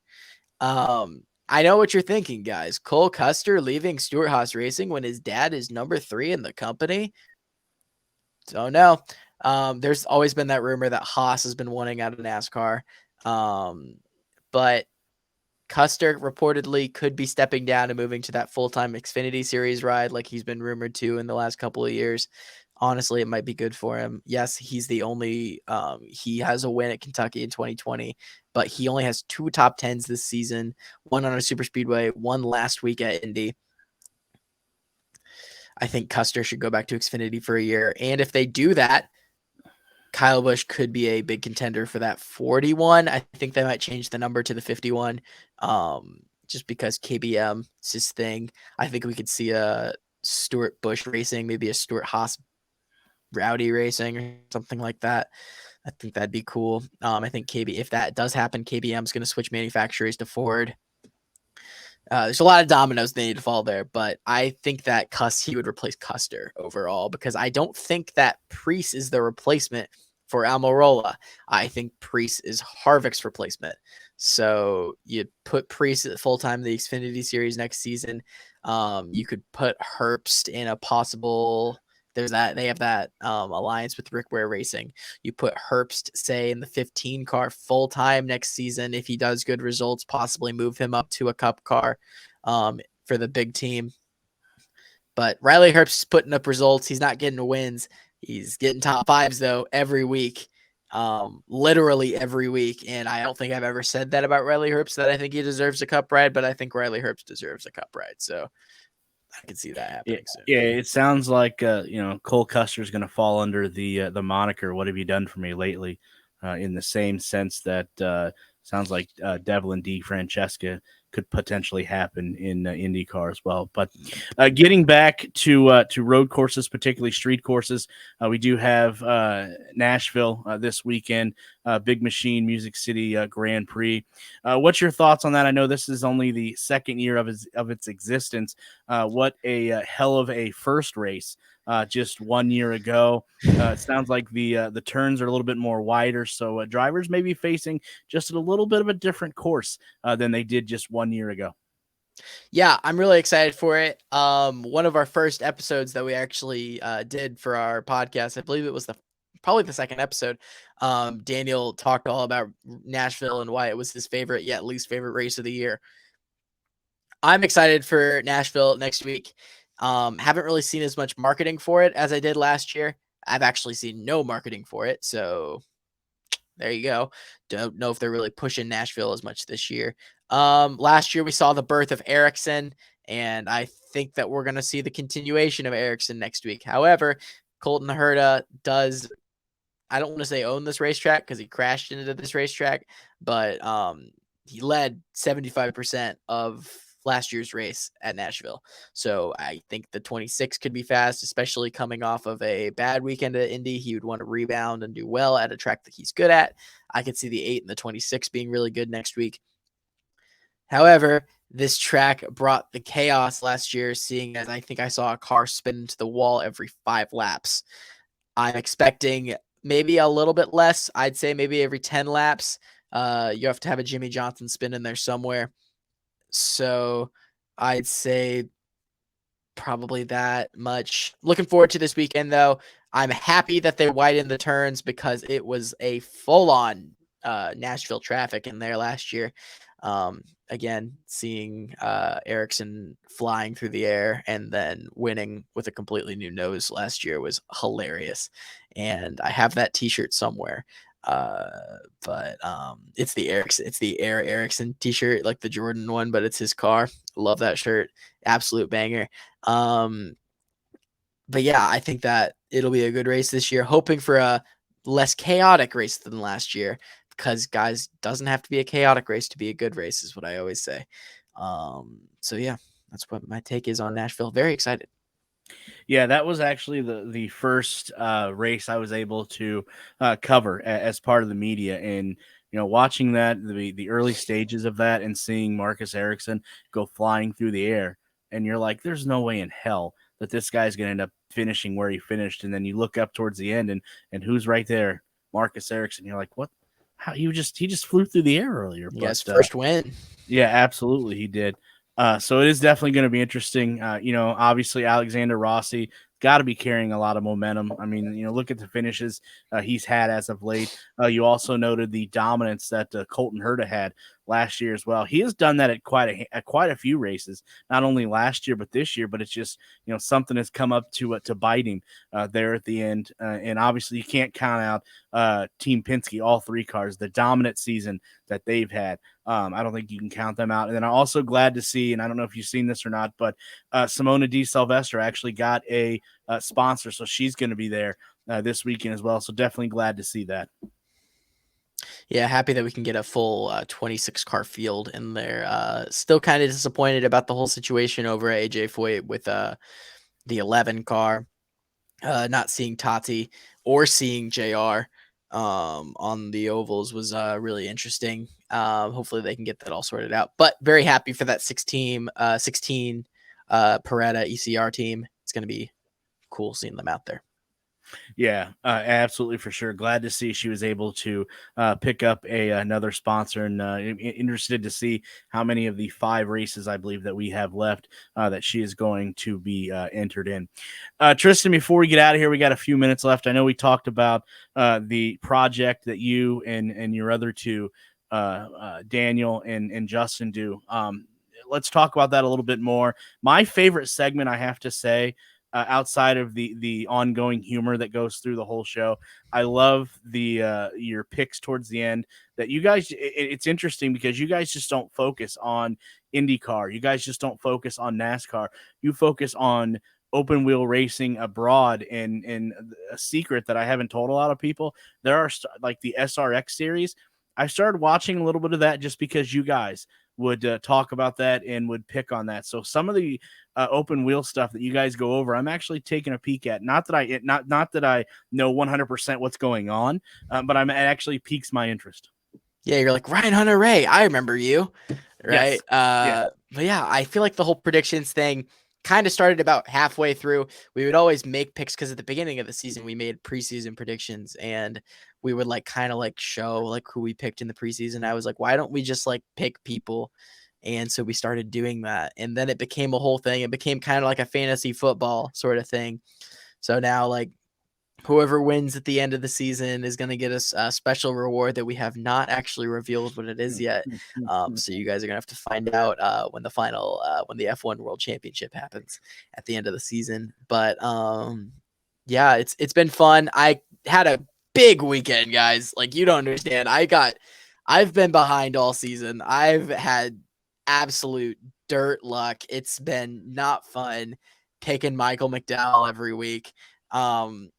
[SPEAKER 13] I know what you're thinking, guys. Cole Custer leaving Stewart-Haas Racing when his dad is number 3 in the company? Don't know. There's always been that rumor that Haas has been wanting out of NASCAR. But Custer reportedly could be stepping down and moving to that full-time Xfinity Series ride like he's been rumored to in the last couple of years. Honestly, it might be good for him. Yes, he's the only he has a win at Kentucky in 2020, but he only has 2 top 10s this season, 1 on a super speedway, 1 last week at Indy. I think Custer should go back to Xfinity for a year. And if they do that, Kyle Busch could be a big contender for that 41. I think they might change the number to the 51 just because KBM is his thing. I think we could see a Stewart Busch Racing, maybe a Stewart Haas Rowdy Racing or something like that. I think that'd be cool. I think if that does happen, KBM is going to switch manufacturers to Ford. There's a lot of dominoes they need to fall there, but I think that he would replace Custer overall, because I don't think that Preece is the replacement for Almirola. I think Preece is Harvick's replacement. So you put Preece at full-time in the Xfinity Series next season. You could put Herbst in a possible... They have that alliance with Rick Ware Racing. You put Herbst, say, in the 15 car full time next season. If he does good results, possibly move him up to a Cup car for the big team. But Riley Herbst is putting up results. He's not getting wins. He's getting top fives though every week, literally every week. And I don't think I've ever said that about Riley Herbst, that I think he deserves a Cup ride, but I think Riley Herbst deserves a Cup ride. So I can see that happening soon.
[SPEAKER 8] Yeah, it sounds like Cole Custer is going to fall under the moniker "What have you done for me lately?" In the same sense that sounds like Devlin D. Francesca could potentially happen in IndyCar as well. But getting back to road courses, particularly street courses, we do have Nashville this weekend, Big Machine Music City Grand Prix. What's your thoughts on that? I know this is only the second year of its existence. What a hell of a first race just 1 year ago. It sounds like the turns are a little bit more wider, so drivers may be facing just a little bit of a different course than they did just 1 year ago.
[SPEAKER 13] Yeah, I'm really excited for it. One of our first episodes that we actually did for our podcast, I believe it was probably the second episode. Daniel talked all about Nashville and why it was his favorite yet least favorite race of the year. I'm excited for Nashville next week. Haven't really seen as much marketing for it as I did last year. I've actually seen no marketing for it, so there you go. Don't know if they're really pushing Nashville as much this year. Last year we saw the birth of Ericsson, and I think that we're going to see the continuation of Ericsson next week. However, Colton Herta does, I don't want to say own this racetrack because he crashed into this racetrack, but he led 75% of last year's race at Nashville. So I think the 26 could be fast, especially coming off of a bad weekend at Indy. He would want to rebound and do well at a track that he's good at. I could see the 8 and the 26 being really good next week. However, this track brought the chaos last year, seeing as I think I saw a car spin into the wall every 5 laps. I'm expecting maybe a little bit less. I'd say maybe every 10 laps. You have to have a Jimmy Johnson spin in there somewhere. So I'd say probably that much. Looking forward to this weekend, though. I'm happy that they widened the turns because it was a full-on Nashville traffic in there last year. Again, seeing Ericsson flying through the air and then winning with a completely new nose last year was hilarious. And I have that t-shirt somewhere. But it's the Air Ericsson t-shirt, like the Jordan one, but it's his car. Love that shirt. Absolute banger. But yeah, I think that it'll be a good race this year, hoping for a less chaotic race than last year, because guys, doesn't have to be a chaotic race to be a good race is what I always say. So yeah, that's what my take is on Nashville. Very excited.
[SPEAKER 8] Yeah, that was actually the first race I was able to cover as part of the media. And, watching that, the early stages of that and seeing Marcus Ericsson go flying through the air, and you're like, there's no way in hell that this guy's going to end up finishing where he finished. And then you look up towards the end and who's right there? Marcus Ericsson. You're like, what? How he just flew through the air earlier.
[SPEAKER 13] Yes, first win.
[SPEAKER 8] Yeah, absolutely. He did. So it is definitely going to be interesting. Obviously Alexander Rossi got to be carrying a lot of momentum. I mean, look at the finishes he's had as of late. You also noted the dominance that Colton Herta had last year as well. He has done that at quite a few races, not only last year but this year. But it's just something has come up to bite him there at the end. And obviously you can't count out Team Penske, all 3 cars, the dominant season that they've had. I don't think you can count them out. And then I'm also glad to see, and I don't know if you've seen this or not, but Simona Di Silvestro actually got a sponsor, so she's going to be there this weekend as well. So definitely glad to see that.
[SPEAKER 13] Yeah, happy that we can get a full 26 car field in there. Still kind of disappointed about the whole situation over at AJ Foyt with the 11 car. Not seeing Tati or seeing JR on the ovals was really interesting. Hopefully they can get that all sorted out. But very happy for that 16 Paretta ECR team. It's going to be cool seeing them out there.
[SPEAKER 8] Yeah, absolutely, for sure. Glad to see she was able to pick up another sponsor, and interested to see how many of the 5 races I believe that we have left that she is going to be entered in. Tristan, before we get out of here, we got a few minutes left. I know we talked about the project that you and your other two, Daniel and Justin, do. Let's talk about that a little bit more. My favorite segment, I have to say, outside of the ongoing humor that goes through the whole show, I love the your picks towards the end. That you guys, it's interesting because you guys just don't focus on IndyCar. You guys just don't focus on NASCAR. You focus on open wheel racing abroad. And a secret that I haven't told a lot of people, there are like the SRX series. I started watching a little bit of that just because you guys would talk about that and would pick on that. So some of the open wheel stuff that you guys go over, I'm actually taking a peek at. Not that I know 100% what's going on, but it actually piques my interest.
[SPEAKER 13] Yeah, you're like Ryan Hunter-Reay. I remember you, right?
[SPEAKER 8] Yes.
[SPEAKER 13] But yeah, I feel like the whole predictions thing kind of started about halfway through. We would always make picks because at the beginning of the season we made preseason predictions, and we would like kind of like show like who we picked in the preseason. I was like, why don't we just like pick people? And so we started doing that, and then it became a whole thing. It became kind of like a fantasy football sort of thing. So now like whoever wins at the end of the season is going to get us a special reward that we have not actually revealed what it is yet. So you guys are going to have to find out when the final, when the F1 World Championship happens at the end of the season. But yeah, it's been fun. I had a big weekend, guys. Like, you don't understand. I've been behind all season. I've had absolute dirt luck. It's been not fun picking Michael McDowell every week. And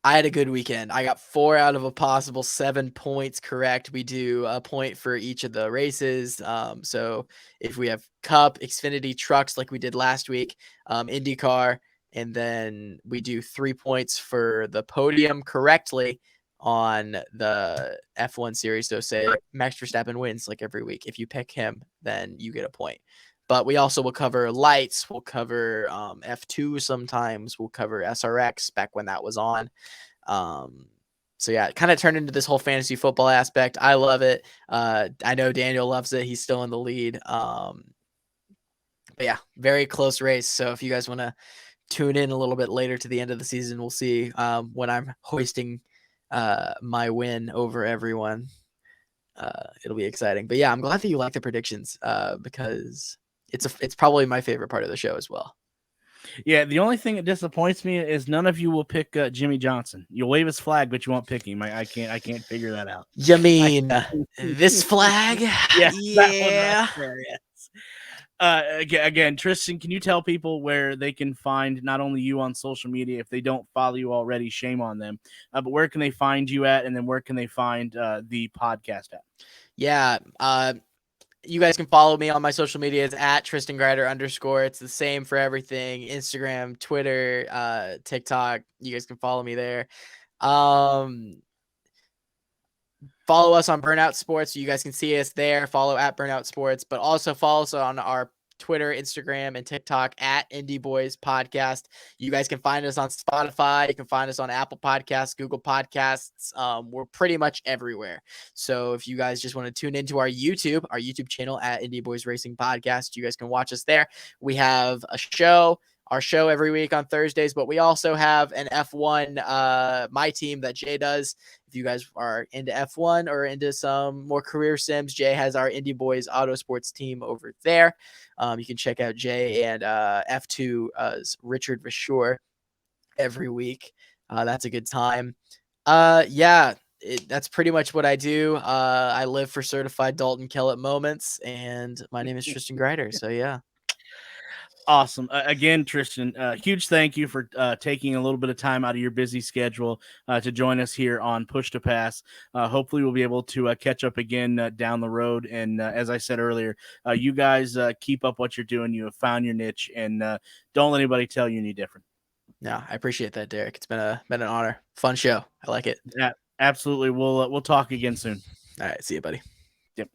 [SPEAKER 13] I had a good weekend. I got 4 out of a possible 7 points correct. We do a point for each of the races. So if we have Cup, Xfinity, Trucks like we did last week, IndyCar, and then we do 3 points for the podium correctly on the F1 series. So say like Max Verstappen wins like every week. If you pick him, then you get a point. But we also will cover lights. We'll cover F2 sometimes. We'll cover SRX back when that was on. So yeah, it kind of turned into this whole fantasy football aspect. I love it. I know Daniel loves it. He's still in the lead. But yeah, very close race. So if you guys want to tune in a little bit later to the end of the season, we'll see when I'm hoisting my win over everyone. It'll be exciting. But yeah, I'm glad that you like the predictions because it's probably my favorite part of the show as well.
[SPEAKER 8] Yeah, the only thing that disappoints me is none of you will pick Jimmy Johnson. You'll wave his flag, but you won't pick him. I can't figure that out.
[SPEAKER 13] You mean this flag?
[SPEAKER 8] Yes,
[SPEAKER 13] yeah.
[SPEAKER 8] Again, Tristan, can you tell people where they can find not only you on social media? If they don't follow you already, shame on them. But where can they find you at, and then where can they find the podcast at?
[SPEAKER 13] Yeah, you guys can follow me on my social media. It's at Tristan Grider _. It's the same for everything. Instagram, Twitter, TikTok. You guys can follow me there. Follow us on Burnout Sports. So you guys can see us there. Follow at Burnout Sports, but also follow us on our Twitter, Instagram, and TikTok at INDYBOYS Podcast. You guys can find us on Spotify. You can find us on Apple Podcasts, Google Podcasts. We're pretty much everywhere. So if you guys just want to tune into our YouTube channel at INDYBOYS Racing Podcast, you guys can watch us there. We have our show every week on Thursdays, but we also have an F1 My Team that Jay does. If you guys are into F1 or into some more career sims, Jay has our INDYBOYS Auto Sports team over there. You can check out Jay and F2's Richard Vashore every week. That's a good time. That's pretty much what I do. I live for certified Dalton Kellett moments, and my name is Tristan Grider. So yeah.
[SPEAKER 8] Awesome. Again, Tristan, huge thank you for taking a little bit of time out of your busy schedule to join us here on Push to Pass. Hopefully we'll be able to catch up again down the road. And as I said earlier, you guys keep up what you're doing. You have found your niche, and don't let anybody tell you any different.
[SPEAKER 13] No, I appreciate that, Derik. It's been an honor. Fun show. I like it.
[SPEAKER 8] Yeah, Absolutely. We'll talk again soon.
[SPEAKER 13] All right. See you, buddy.
[SPEAKER 8] Yep.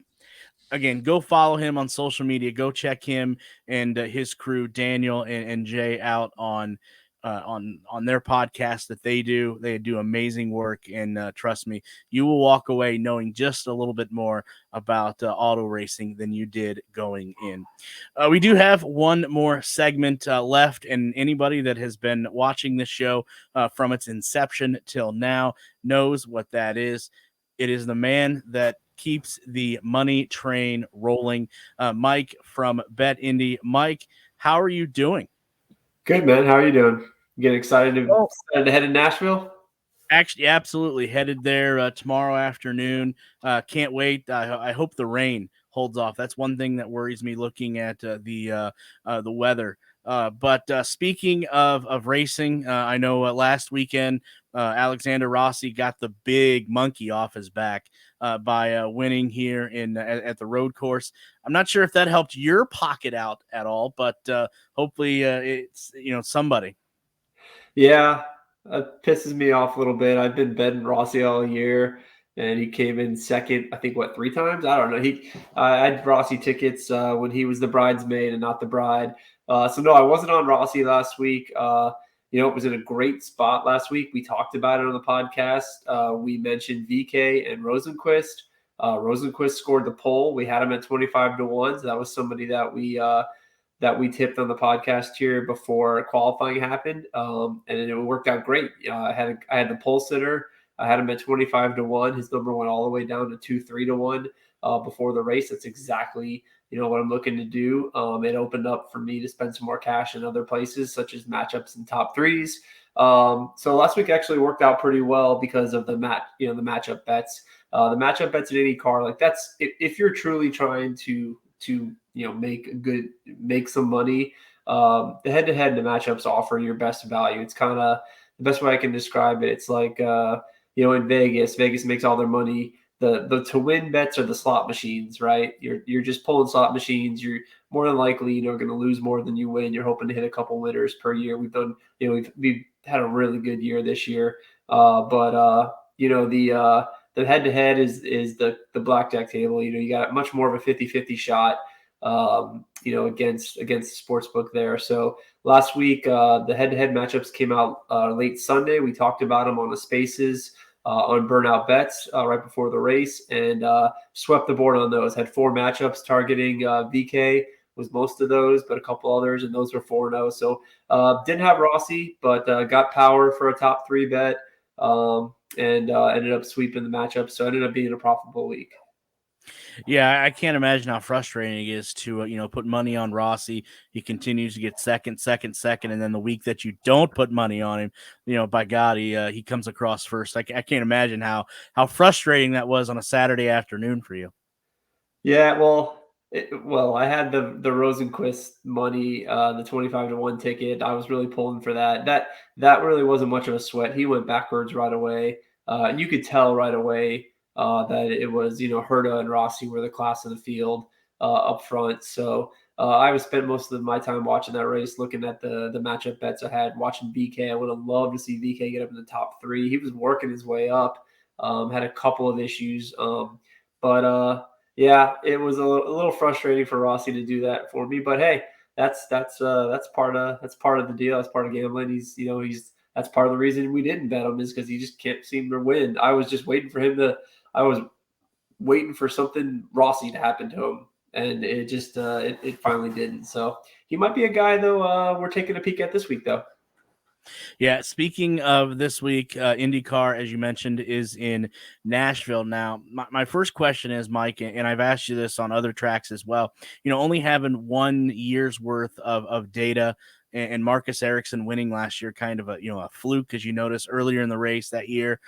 [SPEAKER 8] Again, go follow him on social media. Go check him and his crew, Daniel and Jay, out on their podcast that they do. They do amazing work, and trust me, you will walk away knowing just a little bit more about auto racing than you did going in. We do have one more segment left, and anybody that has been watching this show from its inception till now knows what that is. It is the man that keeps the money train rolling. Mike from BetIndy. Mike, how are you doing?
[SPEAKER 14] Good, man. How are you doing? You getting excited to head to Nashville?
[SPEAKER 8] Actually, absolutely. Headed there tomorrow afternoon. Can't wait. I hope the rain holds off. That's one thing that worries me looking at the weather. But speaking of racing, I know last weekend Alexander Rossi got the big monkey off his back by winning here at the road course. I'm not sure if that helped your pocket out at all, but hopefully it's somebody.
[SPEAKER 14] Yeah, it pisses me off a little bit. I've been betting Rossi all year, and he came in second, I think, 3 times? I don't know. I had Rossi tickets when he was the bridesmaid and not the bride. So, no, I wasn't on Rossi last week. It was in a great spot last week. We talked about it on the podcast. We mentioned VK and Rosenquist. Rosenquist scored the pole. We had him at 25-1. So that was somebody that we tipped on the podcast here before qualifying happened. And it worked out great. I had the pole sitter. I had him at 25-1. His number went all the way down to 2-3-1 before the race. That's exactly what I'm looking to do. It opened up for me to spend some more cash in other places, such as matchups and top threes. So last week actually worked out pretty well because of the matchup bets. The matchup bets in any car, like that's if you're truly trying to make some money. The head-to-head and the matchups offer your best value. It's kind of the best way I can describe it. It's like in Vegas makes all their money. The to win bets are the slot machines, right? You're just pulling slot machines. You're more than likely going to lose more than you win. You're hoping to hit a couple winners per year. We've done we've had a really good year this year, but the head-to-head is the blackjack table. You got much more of a 50-50 shot, against the sports book there. So last week, the head-to-head matchups came out late Sunday. We talked about them on the Spaces on Burnout Bets right before the race, and swept the board on those. Had 4 matchups targeting VK. Was most of those, but a couple others, and those were 4-0. So didn't have Rossi, but got power for a top 3 bet. And ended up sweeping the matchup. So it ended up being a profitable week.
[SPEAKER 8] Yeah, I can't imagine how frustrating it is to put money on Rossi. He continues to get second, and then the week that you don't put money on him, by God, he comes across first. I can't imagine how frustrating that was on a Saturday afternoon for you.
[SPEAKER 14] Yeah, I had the Rosenquist money, the 25-1 ticket. I was really pulling for that. That really wasn't much of a sweat. He went backwards right away, and you could tell right away that it was Herta and Rossi were the class of the field up front. So I spent most of my time watching that race, looking at the matchup bets I had, watching VK. I would have loved to see VK get up in the top 3. He was working his way up. Had a couple of issues, but. Yeah, it was a little frustrating for Rossi to do that for me, but hey, that's part of the deal. That's part of gambling. That's part of the reason we didn't bet him is because he just can't seem to win. I was just waiting for him I was waiting for something Rossi to happen to him, and it just it finally didn't. So he might be a guy though. We're taking a peek at this week though.
[SPEAKER 8] Yeah, speaking of this week, IndyCar, as you mentioned, is in Nashville. Now, my first question is, Mike, and I've asked you this on other tracks as well, only having 1 year's worth of data and Marcus Ericsson winning last year, kind of a fluke, because you notice earlier in the race that year,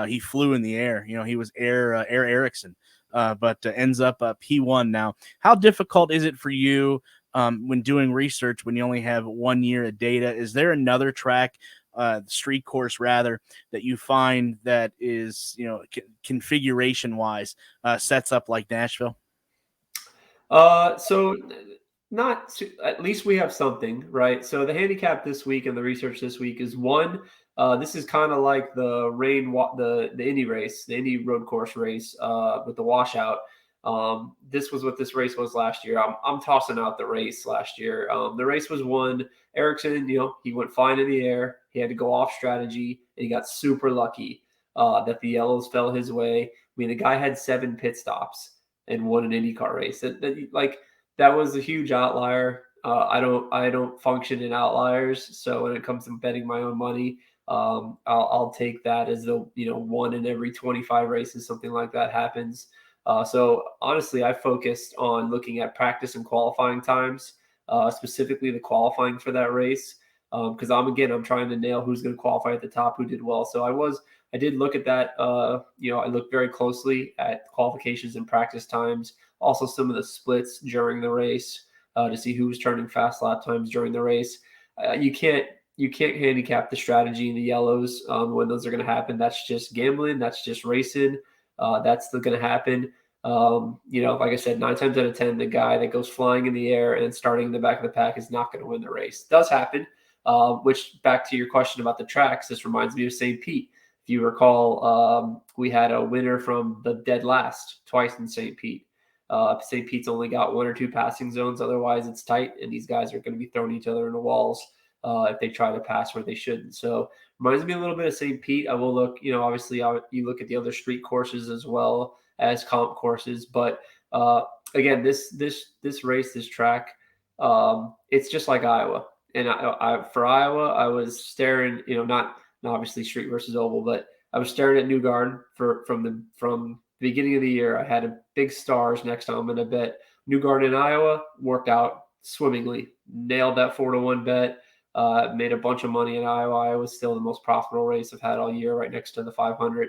[SPEAKER 8] he flew in the air. He was Air Ericsson, but ends up P1 now. How difficult is it for you when doing research, when you only have 1 year of data? Is there another track, street course rather, that you find that is, configuration wise, sets up like Nashville?
[SPEAKER 14] So at least we have something, right? So the handicap this week and the research this week is one. This is kind of like the the Indy race, the Indy road course race with the washout. This was what this race was last year. I'm tossing out the race last year. The race was won. Ericsson, he went fine in the air. He had to go off strategy, and he got super lucky that the yellows fell his way. I mean, the guy had 7 pit stops and won an IndyCar race. That was a huge outlier. I don't function in outliers, so when it comes to betting my own money, I'll take that as the 1 in every 25 races, something like that happens. So honestly, I focused on looking at practice and qualifying times, specifically the qualifying for that race, because I'm trying to nail who's going to qualify at the top, who did well. So I did look at that. I looked very closely at qualifications and practice times, also some of the splits during the race to see who was turning fast lap times during the race. You can't handicap the strategy in the yellows when those are going to happen. That's just gambling. That's just racing. That's still going to happen. Like I said, 9 times out of 10, the guy that goes flying in the air and starting in the back of the pack is not going to win the race. It does happen. Which, back to your question about the tracks, this reminds me of St. Pete. If you recall, we had a winner from the dead last twice in St. Pete. St. Pete's only got 1 or 2 passing zones. Otherwise, it's tight, and these guys are going to be throwing each other in the walls if they try to pass where they shouldn't. So reminds me a little bit of St. Pete. I will look, obviously you look at the other street courses as well as comp courses. But again, this race, this track, it's just like Iowa. And for Iowa, I was staring, not obviously street versus oval, but I was staring at New Garden from the beginning of the year. I had a big stars next time. I'm going to bet New Garden in Iowa worked out swimmingly. Nailed that 4-1 bet. Made a bunch of money in Iowa. Iowa's still the most profitable race I've had all year, right next to the 500.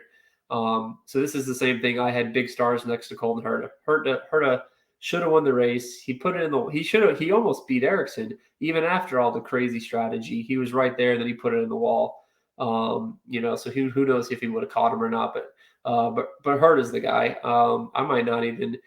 [SPEAKER 14] So this is the same thing. I had big stars next to Colton Herta. Herta should have won the race. He put it in he almost beat Ericsson even after all the crazy strategy. He was right there, and then he put it in the wall. So who knows if he would have caught him or not, but Herta's the guy. I might not even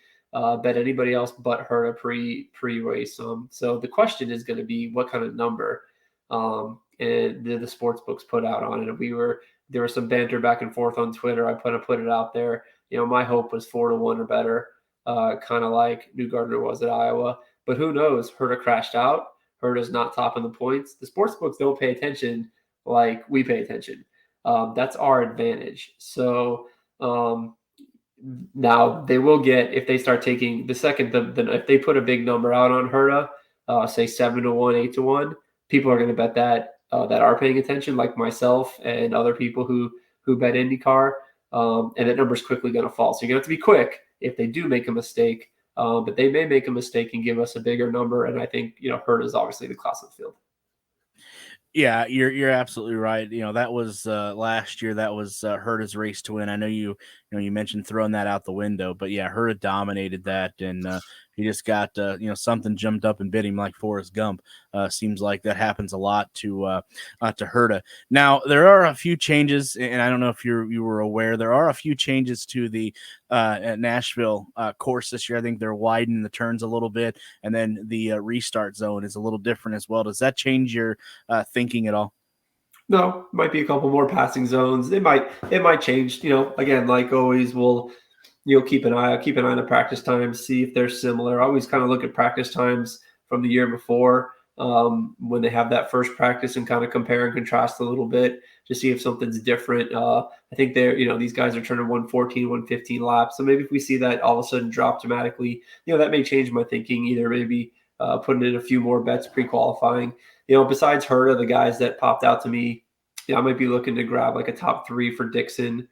[SPEAKER 14] bet anybody else but Herta pre-race. So the question is going to be what kind of number and the sports books put out on it. There was some banter back and forth on Twitter. I put it out there. My hope was 4-1 or better, kind of like New Gardner was at Iowa. But who knows? Herta crashed out. Herta's not topping the points. The sports books don't pay attention like we pay attention. That's our advantage. So now they will get, if they start taking if they put a big number out on Herta, say 7-1, 8-1, people are going to bet that are paying attention, like myself and other people who bet IndyCar, and that number is quickly going to fall. So you're going to have to be quick if they do make a mistake, but they may make a mistake and give us a bigger number. And I think Herta is obviously the class of the field.
[SPEAKER 8] Yeah, you're absolutely right. That was last year. That was Herta's race to win. I know you mentioned throwing that out the window, but yeah, Herta dominated that, and he just got something jumped up and bit him like Forrest Gump. Seems like that happens a lot to Herta. Now there are a few changes, and I don't know if you were aware. There are a few changes to the Nashville course this year. I think they're widening the turns a little bit, and then the restart zone is a little different as well. Does that change your thinking at all?
[SPEAKER 14] No, might be a couple more passing zones. It might change. Again, like always, we'll keep an eye on the practice times, see if they're similar. I always kind of look at practice times from the year before when they have that first practice and kind of compare and contrast a little bit to see if something's different. I think these guys are turning 114, 115 laps. So maybe if we see that all of a sudden drop dramatically, that may change my thinking. Either maybe putting in a few more bets pre-qualifying. Besides Herta, the guys that popped out to me, I might be looking to grab like a top 3 for Dixon.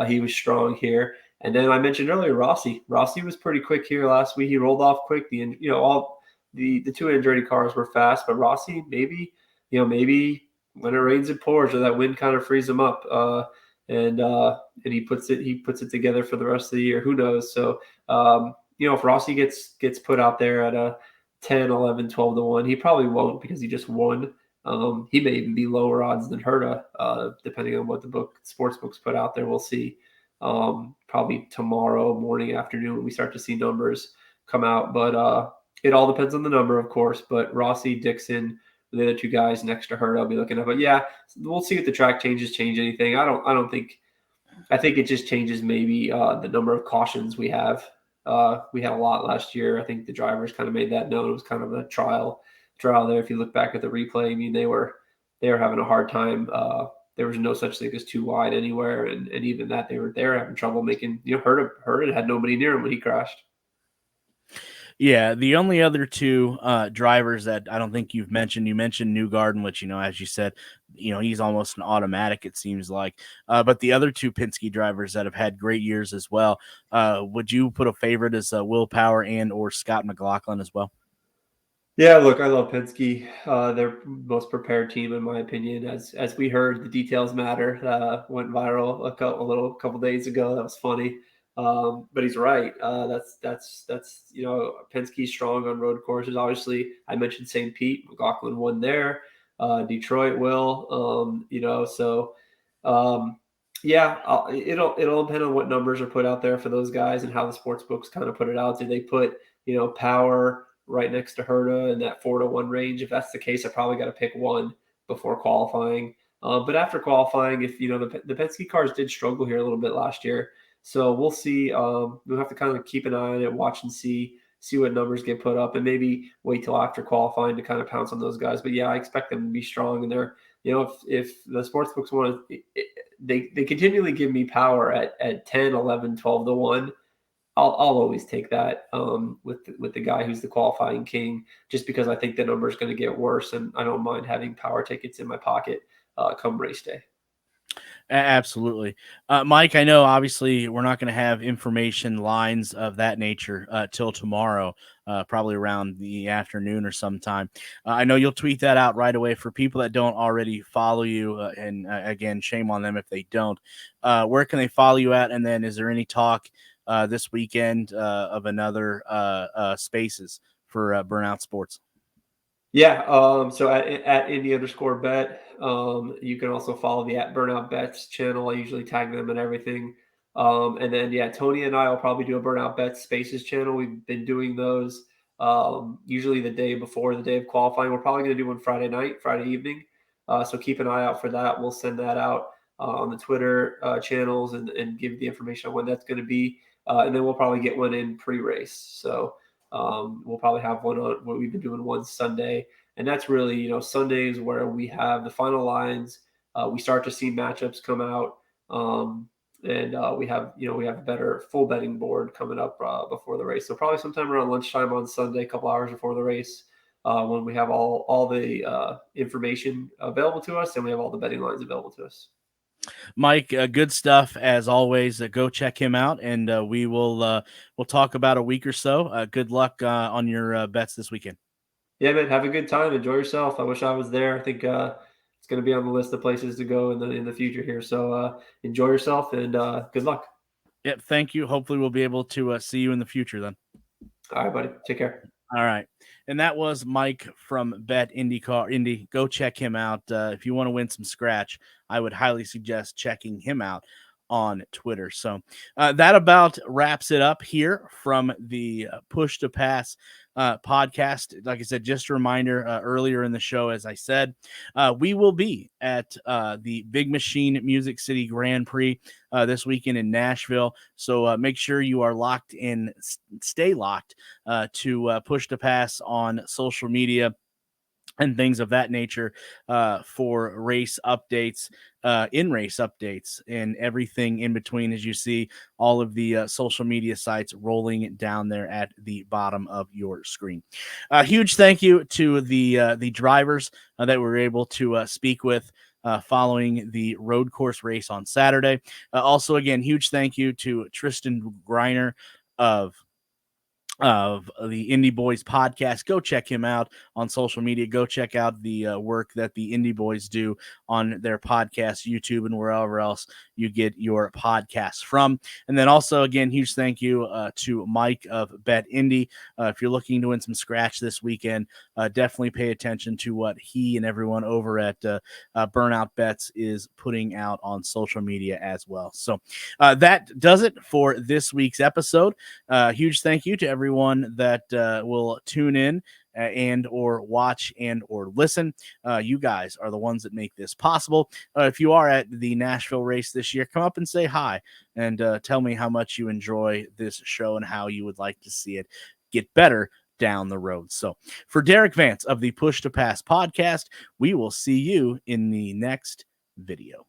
[SPEAKER 14] He was strong here. And then I mentioned earlier Rossi. Rossi was pretty quick here last week. He rolled off quick. All the 2 Andretti cars were fast, but Rossi maybe when it rains it pours, or that wind kind of frees him up, and he puts it together for the rest of the year. Who knows? So if Rossi gets put out there at a 10, 11, 12-1, he probably won't because he just won. He may even be lower odds than Herta, depending on what the sports books put out there. We'll see. Probably tomorrow morning, afternoon, when we start to see numbers come out. But It all depends on the number, of course, but Rossi, Dixon, the other two guys next to her, I'll be looking at. But yeah, we'll see if the track changes change anything. I think it just changes maybe the number of cautions we have. We had a lot last year. I think the drivers kind of made that known. It was kind of a trial there. If you look back at the replay, I mean, they were having a hard time. There was no such thing as too wide anywhere, and even that they were having trouble making. Herta had nobody near him when he crashed.
[SPEAKER 8] Yeah, the only other two drivers that I don't think you mentioned Newgarden, which, as you said, he's almost an automatic, it seems like. But the other two Penske drivers that have had great years as well, would you put a favorite as Will Power and or Scott McLaughlin as well?
[SPEAKER 14] Yeah, look, I love Penske. They're most prepared team, in my opinion. As we heard, the details matter. Went viral a couple days ago. That was funny. But he's right. That's Penske's strong on road courses. Obviously, I mentioned St. Pete. McLaughlin won there. Detroit will. It'll depend on what numbers are put out there for those guys and how the sports books kind of put it out. Do they put Power right next to Herta in that 4-1 range? If that's the case, I probably got to pick one before qualifying. But after qualifying, if the Penske cars did struggle here a little bit last year. So we'll see. We'll have to kind of keep an eye on it, watch and see what numbers get put up, and maybe wait till after qualifying to kind of pounce on those guys. But yeah, I expect them to be strong. And they're, if the sports books want to, they continually give me Power at 10, 11, 12 to 1. I'll always take that with the guy who's the qualifying king, just because I think the number is going to get worse, and I don't mind having Power tickets in my pocket come race day.
[SPEAKER 8] Absolutely. Mike, I know obviously we're not going to have information lines of that nature till tomorrow, probably around the afternoon or sometime. I know you'll tweet that out right away for people that don't already follow you. And again, shame on them if they don't. Where can they follow you at? And then is there any talk this weekend of another spaces for Burnout Sports?
[SPEAKER 14] Yeah. So at Indy_bet, you can also follow the at Burnout Bets channel. I usually tag them and everything. And then, yeah, Tony and I will probably do a Burnout Bets Spaces channel. We've been doing those usually the day before the day of qualifying. We're probably going to do one Friday night, Friday evening. So keep an eye out for that. We'll send that out on the Twitter channels and give the information on when that's going to be. And then we'll probably get one in pre-race. So we'll probably have one on what we've been doing one Sunday. And that's really, Sundays where we have the final lines. We start to see matchups come out. And we have a better full betting board coming up before the race. So probably sometime around lunchtime on Sunday, a couple hours before the race, when we have all the information available to us and we have all the betting lines available to us.
[SPEAKER 8] Mike, good stuff as always. Go check him out, and we'll talk about a week or so. Good luck on your bets this weekend.
[SPEAKER 14] Yeah, man, have a good time. Enjoy yourself. I wish I was there. I think it's going to be on the list of places to go in the future here. So enjoy yourself and good luck.
[SPEAKER 8] Yep, thank you. Hopefully, we'll be able to see you in the future then.
[SPEAKER 14] All right, buddy. Take care.
[SPEAKER 8] All right. And that was Mike from BetIndy. Go check him out. If you want to win some scratch, I would highly suggest checking him out on Twitter. So that about wraps it up here from the Push to Pass podcast. Like I said, just a reminder earlier in the show, as I said, we will be at the Big Machine Music City Grand Prix this weekend in Nashville. So make sure you are locked in, stay locked to Push to Pass on social media and things of that nature for race updates, in-race updates, and everything in between, as you see all of the social media sites rolling down there at the bottom of your screen. A huge thank you to the drivers that we were able to speak with following the road course race on Saturday. Also, again, huge thank you to Tristan Griner of the INDYBOYS podcast. Go check him out on social media. Go check out the work that the INDYBOYS do on their podcast, YouTube, and wherever else you get your podcasts from. And then also, again, huge thank you to Mike of BetIndy. If you're looking to win some scratch this weekend, definitely pay attention to what he and everyone over at Burnout Bets is putting out on social media as well. So that does it for this week's episode. Huge thank you to everyone everyone that will tune in and or watch and or listen. You guys are the ones that make this possible. If you are at the Nashville race this year, come up and say hi and tell me how much you enjoy this show and how you would like to see it get better down the road. So for Derik Vance of the Push to Pass podcast, we will see you in the next video.